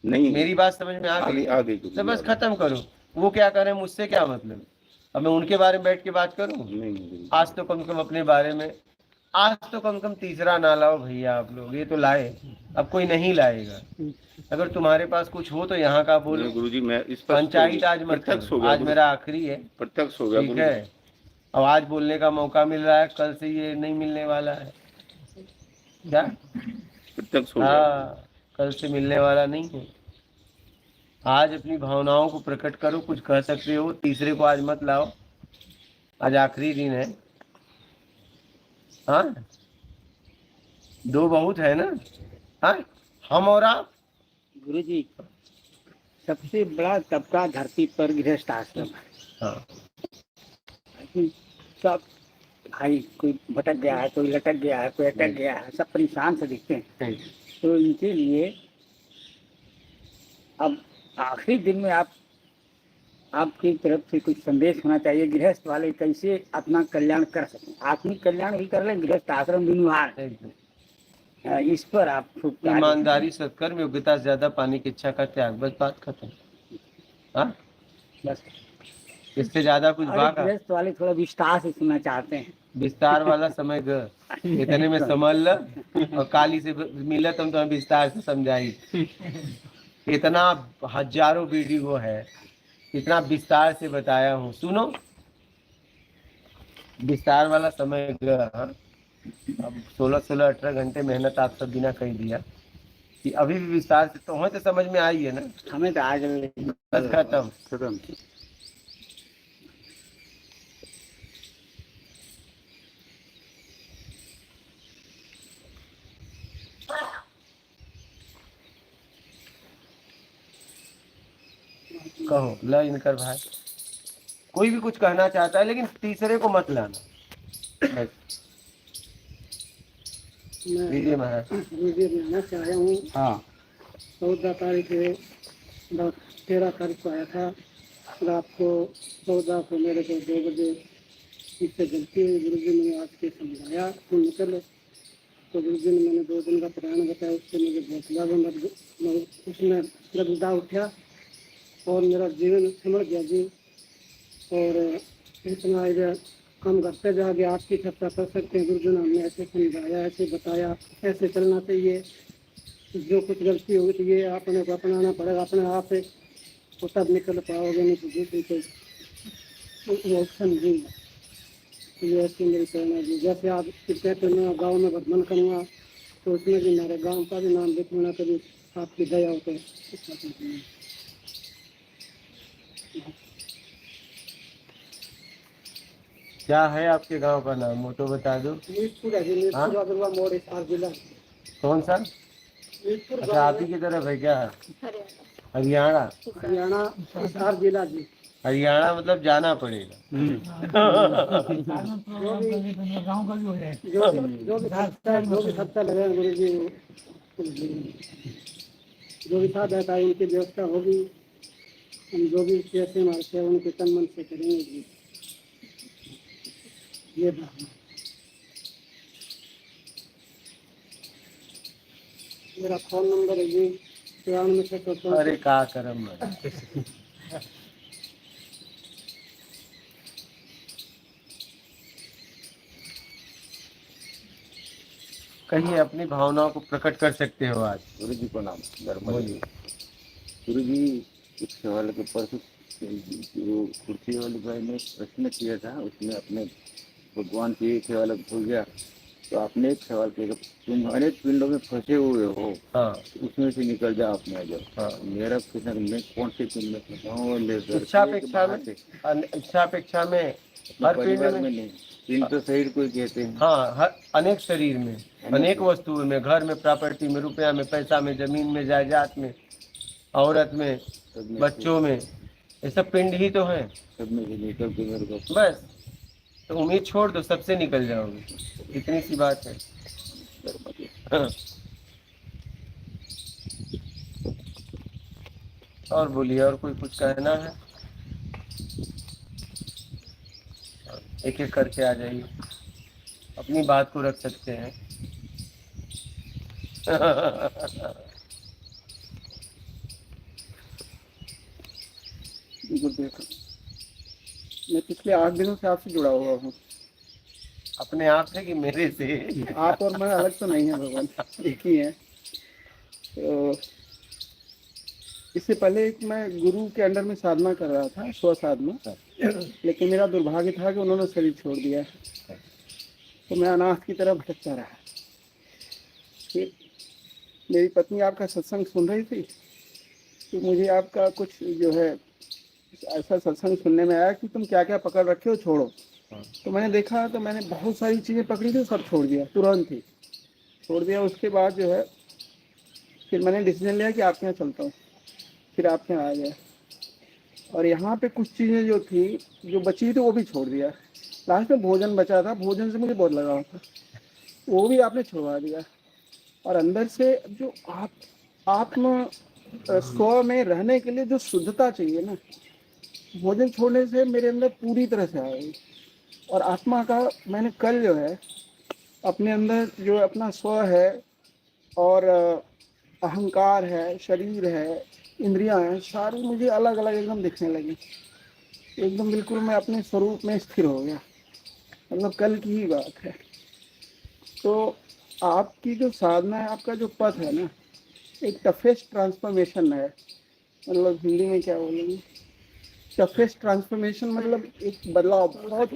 नहीं,
मेरी बात समझ में आ गई?
आ गई गुरु
तो
जी,
बस
आ गई।
खत्म करो, वो क्या करें मुझसे क्या मतलब, अब मैं उनके बारे में बैठ के बात करूं?
नहीं, गुरु जी।
आज तो कम से कम अपने बारे में, आज तो कम से कम तीसरा ना लाओ भैया आप लोग, ये तो लाए, अब कोई नहीं लाएगा। अगर तुम्हारे पास कुछ हो तो यहाँ का बोलो,
गुरु जी मैं इस पर
पंचायत आज मत
प्रत्यक्ष हो
करो,
गया
आज
गुरु,
मेरा आखिरी है,
प्रत्यक्ष हो गया
ठीक
गुरु
है?
जी।
अब आज बोलने का मौका मिल रहा है, कल से ये नहीं मिलने वाला है, क्या?
प्रत्यक्ष हो गया।
हाँ, कल से मिलने वाला नहीं है। आज अपनी भावनाओं को प्रकट करो, कुछ कह सकते हो, तीसरे को आज मत लाओ, आज आखिरी दिन है। हाँ, 2 बहुत है ना? हाँ, हम और आप।
गुरु जी, सबसे बड़ा तबका धरती पर गृहस्थ आश्रम है।
हाँ,
सब भाई, कोई भटक गया है, कोई लटक गया है, कोई अटक गया है, सब परेशान से दिखते हैं। तो इनके लिए अब आखिरी दिन में आपकी तरफ से कुछ संदेश होना चाहिए, गृहस्थ वाले कैसे अपना कल्याण कर सकें, आत्मिक कल्याण भी कर लें, गृहस्थ आश्रम भी निभाएं।
एकदम।
इस पर आप
ईमानदारी, सत्कर्म, योग्यता से ज्यादा पाने की इच्छा का त्याग, बस बात खत्म। हाँ,
बस।
इससे ज्यादा कुछ बात?
गृहस्थ वाले थोड़ा विस्तार से सुनना चाहते हैं।
विस्तार वाला समय ग इतने में समझ ल, और काली से मिला तुम तो विस्तार से समझाई। इतना हजारों वीडियो है, इतना विस्तार से बताया हूँ, सुनो। विस्तार वाला समय ग। अब 16-18 घंटे मेहनत आप सब बिना कही दिया कि अभी भी विस्तार से तो तो समझ में आई है ना?
हमें तो आज
बस खत्म। कहो ल इनकर भाई, कोई भी कुछ कहना चाहता है, लेकिन तीसरे को मत लाना। दीजिए महाराज।
मैं चाहे हूँ। हाँ, 14 तारीख 13 तारीख को आया था, रात को 14 को मेरे को 2 बजे इससे गलती हुई। गुरु जी ने आज के समझाया तुम निकल, तो गुरु जी ने मैंने 2 दिन का प्रयाण बताया, उससे मुझे बहुत ज़्यादा उसमें लब्धा उठा और मेरा जीवन समझ गया जी। और इतना इधर हम घर पे जाके आपकी चर्चा कर सकते हैं। गुरु जी ने हमने ऐसे समझाया, ऐसे बताया, ऐसे चलना चाहिए, जो कुछ गलती होगी तो ये अपने को अपनाना पड़ेगा, अपने आप से तो तब निकल पाओगे, नहीं तो दूसरी कोई ऑप्शन नहीं। ये ऐसी मेरी प्रेरणा जी। जैसे आप कहते मैं गाँव में भ्रमण करूँगा तो उसमें भी मेरे गाँव का भी नाम लिखूँगा, कभी आपकी दया हो तो।
क्या है आपके गांव का नाम, वो तो बता दो।
मीरपुर है जी, मीरपुर अग्रवा मोड़, हिसार जिला।
कौन सा?
मीरपुर
अच्छा, आप ही की तरफ है क्या? हरियाणा।
हरियाणा, हिसार जिला जी।
हरियाणा मतलब जाना पड़ेगा।
जो भी खर्चा लगे गुरु जी, जो भी साथ रहता है उनकी व्यवस्था होगी। हम जो भी पैसे मारते हैं उनके तन मन से करेंगे जी। ये बात है। मेरा फोन नंबर है जी 93
अरे का करम है। कहीं अपनी भावनाओं को प्रकट कर सकते हो आज।
गुरु जी को नाम
बोलिए।
गुरु जी, इस सवाल के ऊपर जो कुर्सी वाले भाई ने प्रश्न किया था, उसमें अपने भगवान की एक सवाल भूल गया, तो आपने एक सवाल किया, तुम अनेक पिंडों में फंसे हुए हो,
हाँ
उसमें से निकल जाओ अपने जब।
हाँ।
मेरा प्रश्न, मैं कौन से पिंड में फंसा हूँ और लेकर
इच्छापेक्षा में, इच्छापेक्षा में हर पिंड
परिवार
में
नहीं, पिंड तो शरीर को ही कहते हैं।
हाँ, हर अनेक शरीर में, अनेक वस्तुओं में, घर में, प्रॉपर्टी में, रुपया में, पैसा में, जमीन में, जायदाद में, औरत में, बच्चों में, ये सब पिंड ही तो है।
सब में से निकल के मेरे को
बस तो उम्मीद छोड़ दो, सबसे निकल जाओगे, इतनी सी बात है। हाँ। और बोलिए, और कोई कुछ कहना है? एक एक करके आ जाइए, अपनी बात को रख सकते हैं।
मैं पिछले 8 दिनों से आपसे जुड़ा हुआ हूँ।
अपने आप से कि मेरे से?
आप और मैं अलग तो नहीं है भगवान, एक ही है। तो इससे पहले मैं गुरु के अंडर में साधना कर रहा था, स्व साधना, लेकिन मेरा दुर्भाग्य था कि उन्होंने शरीर छोड़ दिया, तो मैं अनाथ की तरह भटकता रहा। फिर मेरी पत्नी आपका सत्संग सुन रही थी, तो मुझे आपका कुछ जो है ऐसा सत्संग सुनने में आया कि तुम क्या क्या पकड़ रखे हो, छोड़ो। तो मैंने देखा, तो मैंने बहुत सारी चीज़ें पकड़ी थी, सब छोड़ दिया, तुरंत ही छोड़ दिया। उसके बाद जो है फिर मैंने डिसीजन लिया कि आपके यहाँ चलता हूँ, फिर आपके यहाँ आ गया। और यहाँ पे कुछ चीज़ें जो थी, जो बची थी, वो भी छोड़ दिया। लास्ट में भोजन बचा था, भोजन से मुझे बहुत लगाव था, वो भी आपने छुड़वा दिया। और अंदर से जो आत्म स्व में रहने के लिए जो शुद्धता चाहिए ना, भोजन छोड़ने से मेरे अंदर पूरी तरह से आ गई। और आत्मा का मैंने कल जो है अपने अंदर जो अपना स्व है और अहंकार है, शरीर है, इंद्रियां हैं, सारी मुझे अलग अलग एकदम दिखने लगी। एकदम बिल्कुल मैं अपने स्वरूप में स्थिर हो गया, मतलब कल की ही बात है। तो आपकी जो साधना है, आपका जो पथ है ना, एक टफेस्ट ट्रांसफॉर्मेशन है। मतलब हिंदी में क्या बोलेंगे, टफेस्ट ट्रांसफॉर्मेशन, मतलब एक बदलाव, बहुत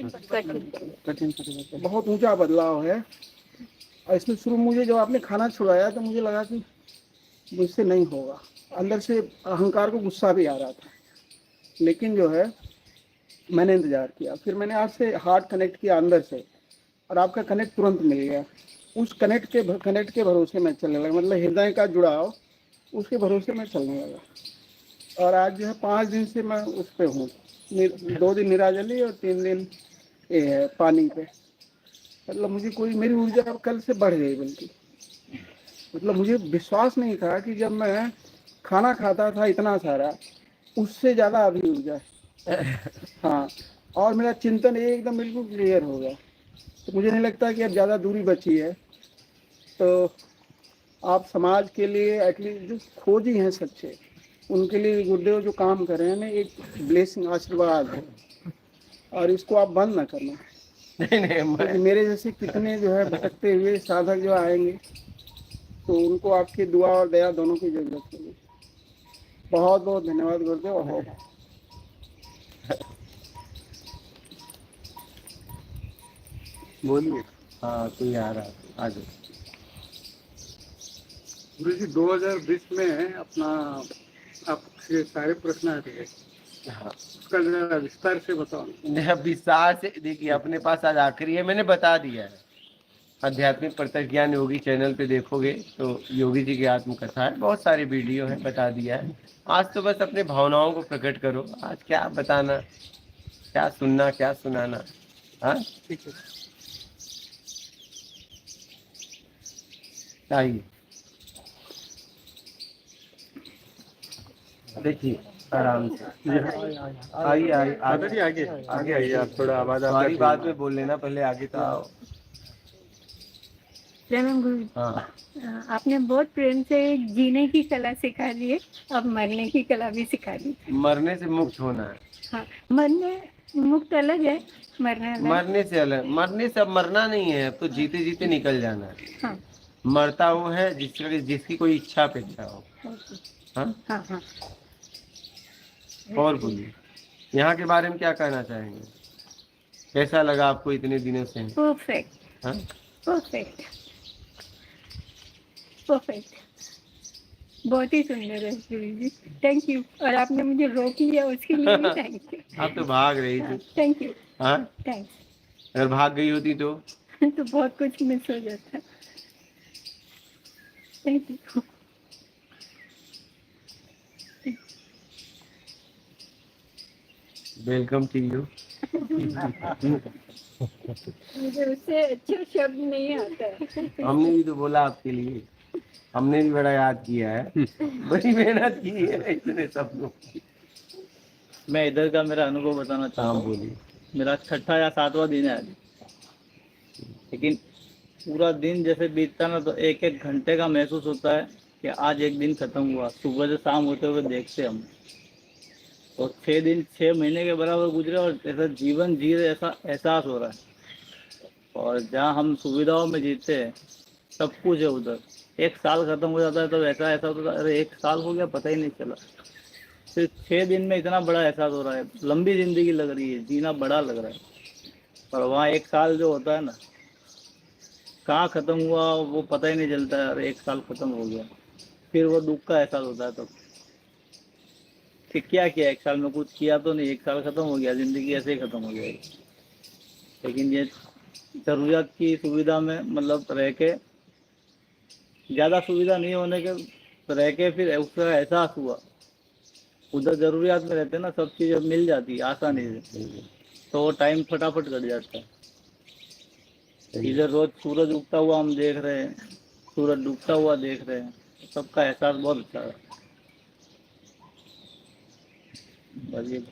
कठिन, बहुत ऊंचा बदलाव है। और इसमें शुरू मुझे जब आपने खाना छुड़ाया तो मुझे लगा कि मुझसे नहीं होगा। अंदर से अहंकार को गुस्सा भी आ रहा था, लेकिन जो है मैंने इंतज़ार किया। फिर मैंने आपसे हार्ट कनेक्ट किया अंदर से, और आपका कनेक्ट तुरंत मिल गया। उस कनेक्ट के भरोसे मैं चलने लगा, मतलब हृदय का जुड़ाव, उसके भरोसे मैं चलने लगा। और आज जो है 5 दिन से मैं उस पर हूँ। 2 दिन निराजली और 3 दिन ये है पानी पे। मतलब मुझे कोई, मेरी ऊर्जा कल से बढ़ गई बल्कि। मतलब मुझे विश्वास नहीं था कि जब मैं खाना खाता था इतना सारा, उससे ज़्यादा अभी ऊर्जा है। हाँ, और मेरा चिंतन एकदम बिल्कुल क्लियर हो गया। तो मुझे नहीं लगता कि अब ज़्यादा दूरी बची है। तो आप समाज के लिए एटलीस्ट जो खोजी हैं सच्चे, उनके लिए गुरुदेव जो काम कर रहे हैं ना, एक ब्लेसिंग, आशीर्वाद है। और इसको आप बंद ना करना। नहीं, मेरे जैसे कितने जो है भटकते हुए साधक जो आएंगे, तो उनको आपकी दुआ और दया दोनों की जरूरत होगी। बहुत बहुत धन्यवाद गुरुदेव।
बोलिए। हाँ, कोई आ रहा है, आ जाओ।
गुरु जी 2020 में अपना आपके सारे प्रश्न आ गए,
हाँ,
उसका जरा विस्तार से बताओ।
विस्तार से देखिए, अपने पास आज आखिरी है, मैंने बता दिया है। आध्यात्मिक प्रत्यक्ष ज्ञान योगी चैनल पे देखोगे तो योगी जी की आत्मकथा है, बहुत सारे वीडियो है, बता दिया है। आज तो बस अपने भावनाओं को प्रकट करो, आज क्या बताना, क्या सुनना, क्या सुनाना। हाँ
ठीक है।
आइए देखिए आराम से, आइए आइए
दादा जी आगे आगे आइए, आप थोड़ा आवाज
सारी बात में बोल लेना, पहले आगे तो आओ।
प्रेम गुरु,
हाँ
आपने बहुत प्रेम से जीने की कला सिखा दी है, अब मरने की कला भी सिखा दी।
मरने से मुक्त होना है,
हाँ, मरने मुक्त अलग है, मरना अलग।
मरने से अलग, मरने से अब मरना नहीं है, अब तो जीते जीते निकल जाना है।
हाँ
मरता वो है जिसकी कोई इच्छा अपेक्षा हो। हाँ
हाँ हाँ।
और बोलिए, यहाँ के बारे में क्या कहना चाहेंगे, कैसा लगा आपको इतने दिनों से?
परफेक्ट
हाँ
परफेक्ट परफेक्ट, बहुत ही सुंदर है गुरु जी, थैंक यू। और आपने मुझे रोक लिया उसके लिए भी थैंक यू।
आप तो भाग रही थी।
Thank you.
हाँ
थैंक्स।
अगर भाग गई होती तो
तो बहुत कुछ मिस हो जाता। Thank you.
Welcome to you.
मुझे उससे अच्छा शब्द नहीं आता है।
हमने भी तो बोला आपके लिए, हमने भी बड़ा याद किया है, बड़ी मेहनत की है इतने सब लोग।
मैं इधर का मेरा अनुभव बताना चाहता
हाँ
हूँ।
बोलिए।
मेरा 6वां या 7वां दिन है आज, लेकिन पूरा दिन जैसे बीतता ना तो एक एक घंटे का महसूस होता है कि आज एक दिन खत्म हुआ। सुबह से शाम होते हुए देखते हम, और 6 दिन 6 महीने के बराबर गुजरे और ऐसा जीवन जी रहे ऐसा एहसास हो रहा है। और जहाँ हम सुविधाओं में जीते हैं, सब कुछ है उधर, 1 साल खत्म हो जाता है तो ऐसा होता है, अरे 1 साल हो गया पता ही नहीं चला। सिर्फ 6 दिन में इतना बड़ा एहसास हो रहा है, लंबी जिंदगी लग रही है, जीना बड़ा लग रहा है। पर वहाँ 1 साल जो होता है ना, कहाँ खत्म हुआ वो पता ही नहीं चलता है, अरे 1 साल खत्म हो गया। फिर वो दुख का एहसास होता है तब कि क्या किया 1 साल में, कुछ किया तो नहीं, 1 साल खत्म हो गया, जिंदगी ऐसे ही खत्म हो जाएगी। लेकिन ये जरूरियात की सुविधा में मतलब रह के, ज़्यादा सुविधा नहीं होने के रह के फिर उसका एहसास हुआ। उधर जरूरियात में रहते ना, सब चीज़ें मिल जाती है आसानी से, तो वो टाइम फटाफट कट जाता है। इधर रोज सूरज उगता हुआ हम देख रहे हैं, सूरज डूबता हुआ देख रहे हैं, सबका एहसास बहुत अच्छा है। बस ये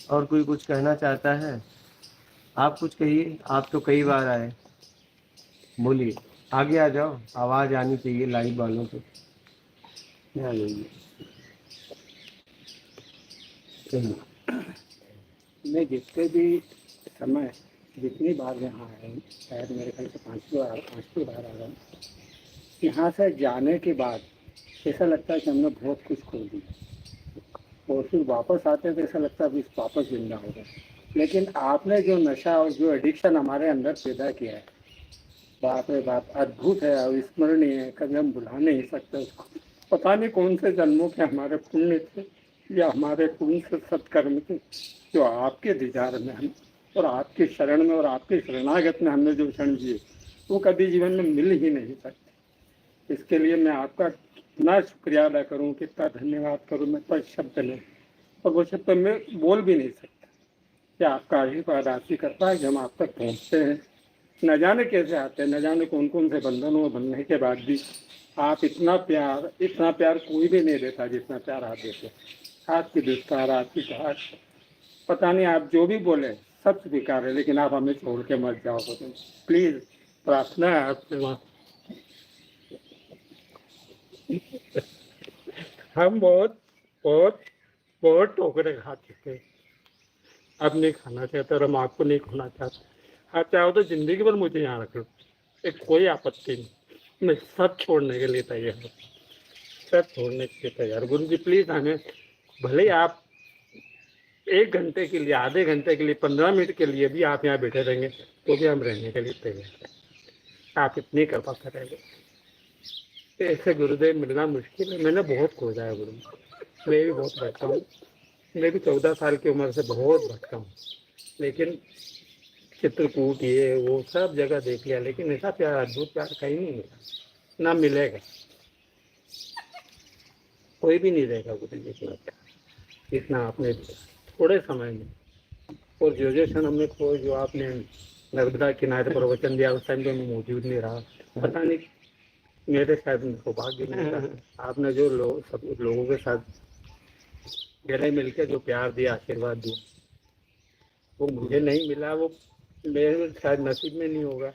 और कोई कुछ कहना चाहता है? आप कुछ कहिए, आप तो कई बार आए, बोलिए, आगे आ जाओ, आवाज आनी चाहिए लाइव वालों को। कहिए।
मैं जितने भी समय, जितनी बार यहाँ आया हूँ, शायद मेरे ख्याल से 5 बार आ रहा हूँ, यहाँ से जाने के बाद ऐसा लगता है कि हमने बहुत कुछ खो दिया, और फिर वापस आते हैं तो ऐसा लगता है अभी वापस जिंदा हो गए। लेकिन आपने जो नशा और जो एडिक्शन हमारे अंदर पैदा किया है, बाप रे बाप, अद्भुत है, अविस्मरणीय है, कभी हम भुला नहीं सकते उसको। पता नहीं कौन से जन्मों के हमारे पुण्य थे या हमारे कौन से सत्कर्म थे, जो आपके दीदार में हम और आपके शरण में और आपके शरणागत में हमने जो क्षण जिए, वो कभी जीवन में मिल ही नहीं सकते। इसके लिए मैं आपका कितना शुक्रिया अदा करूं, कितना धन्यवाद करूं, मैं पर शब्द नहीं, और वो शब्द मैं बोल भी नहीं सकता कि आपका आशीर्वाद आपकी कृपा है कि हम आप तक पहुँचते हैं। न जाने कैसे आते हैं, न जाने कौन कौन से बंधनों बनने के बाद भी आप इतना प्यार कोई भी नहीं देता जितना प्यार आप देते। आपकी विस्तार, आपकी बात, पता नहीं आप जो भी बोले सब स्वीकार है, लेकिन आप हमें छोड़ के मत जाओ। प्लीज प्रार्थना है आपसे वहाँ। हम बहुत बहुत बहुत ठोकरे खा चुके हैं, अब नहीं खाना चाहते और हम आपको नहीं खोना चाहते। आप चाहो तो जिंदगी भर मुझे यहाँ रख लो, एक कोई आपत्ति नहीं, मैं सब छोड़ने के लिए तैयार हूँ, सब छोड़ने के लिए तैयार। गुरु जी प्लीज हमें, भले ही आप 1 घंटे के लिए, आधे घंटे के लिए, 15 मिनट के लिए भी आप यहाँ बैठे रहेंगे तो भी हम रहने के लिए तैयार हैं। आप इतनी कृपा करेंगे।
ऐसे गुरुदेव मिलना मुश्किल है। मैंने बहुत खोजा है गुरु, मैं भी बहुत भटका हूँ। मैं भी 14 साल की उम्र से बहुत भटका हूँ, लेकिन चित्रकूट ये वो सब जगह देख लिया, लेकिन ऐसा प्यार, अद्भुत प्यार कहीं नहीं मिला, ना मिलेगा, कोई भी नहीं रहेगा गुरु जी का प्यार इतना आपने दिया थोड़े समय में। और जो क्षण हमने खोज, जो आपने नर्मदा किनारे पर वचन दिया, उस टाइम पे मैं मौजूद नहीं रहा, पता नहीं मेरे शायद सौभाग्य नहीं था। आपने जो सब लोगों के साथ गले मिलकर जो प्यार दिया, आशीर्वाद दिया, वो मुझे नहीं मिला, वो मेरे शायद नसीब में नहीं होगा।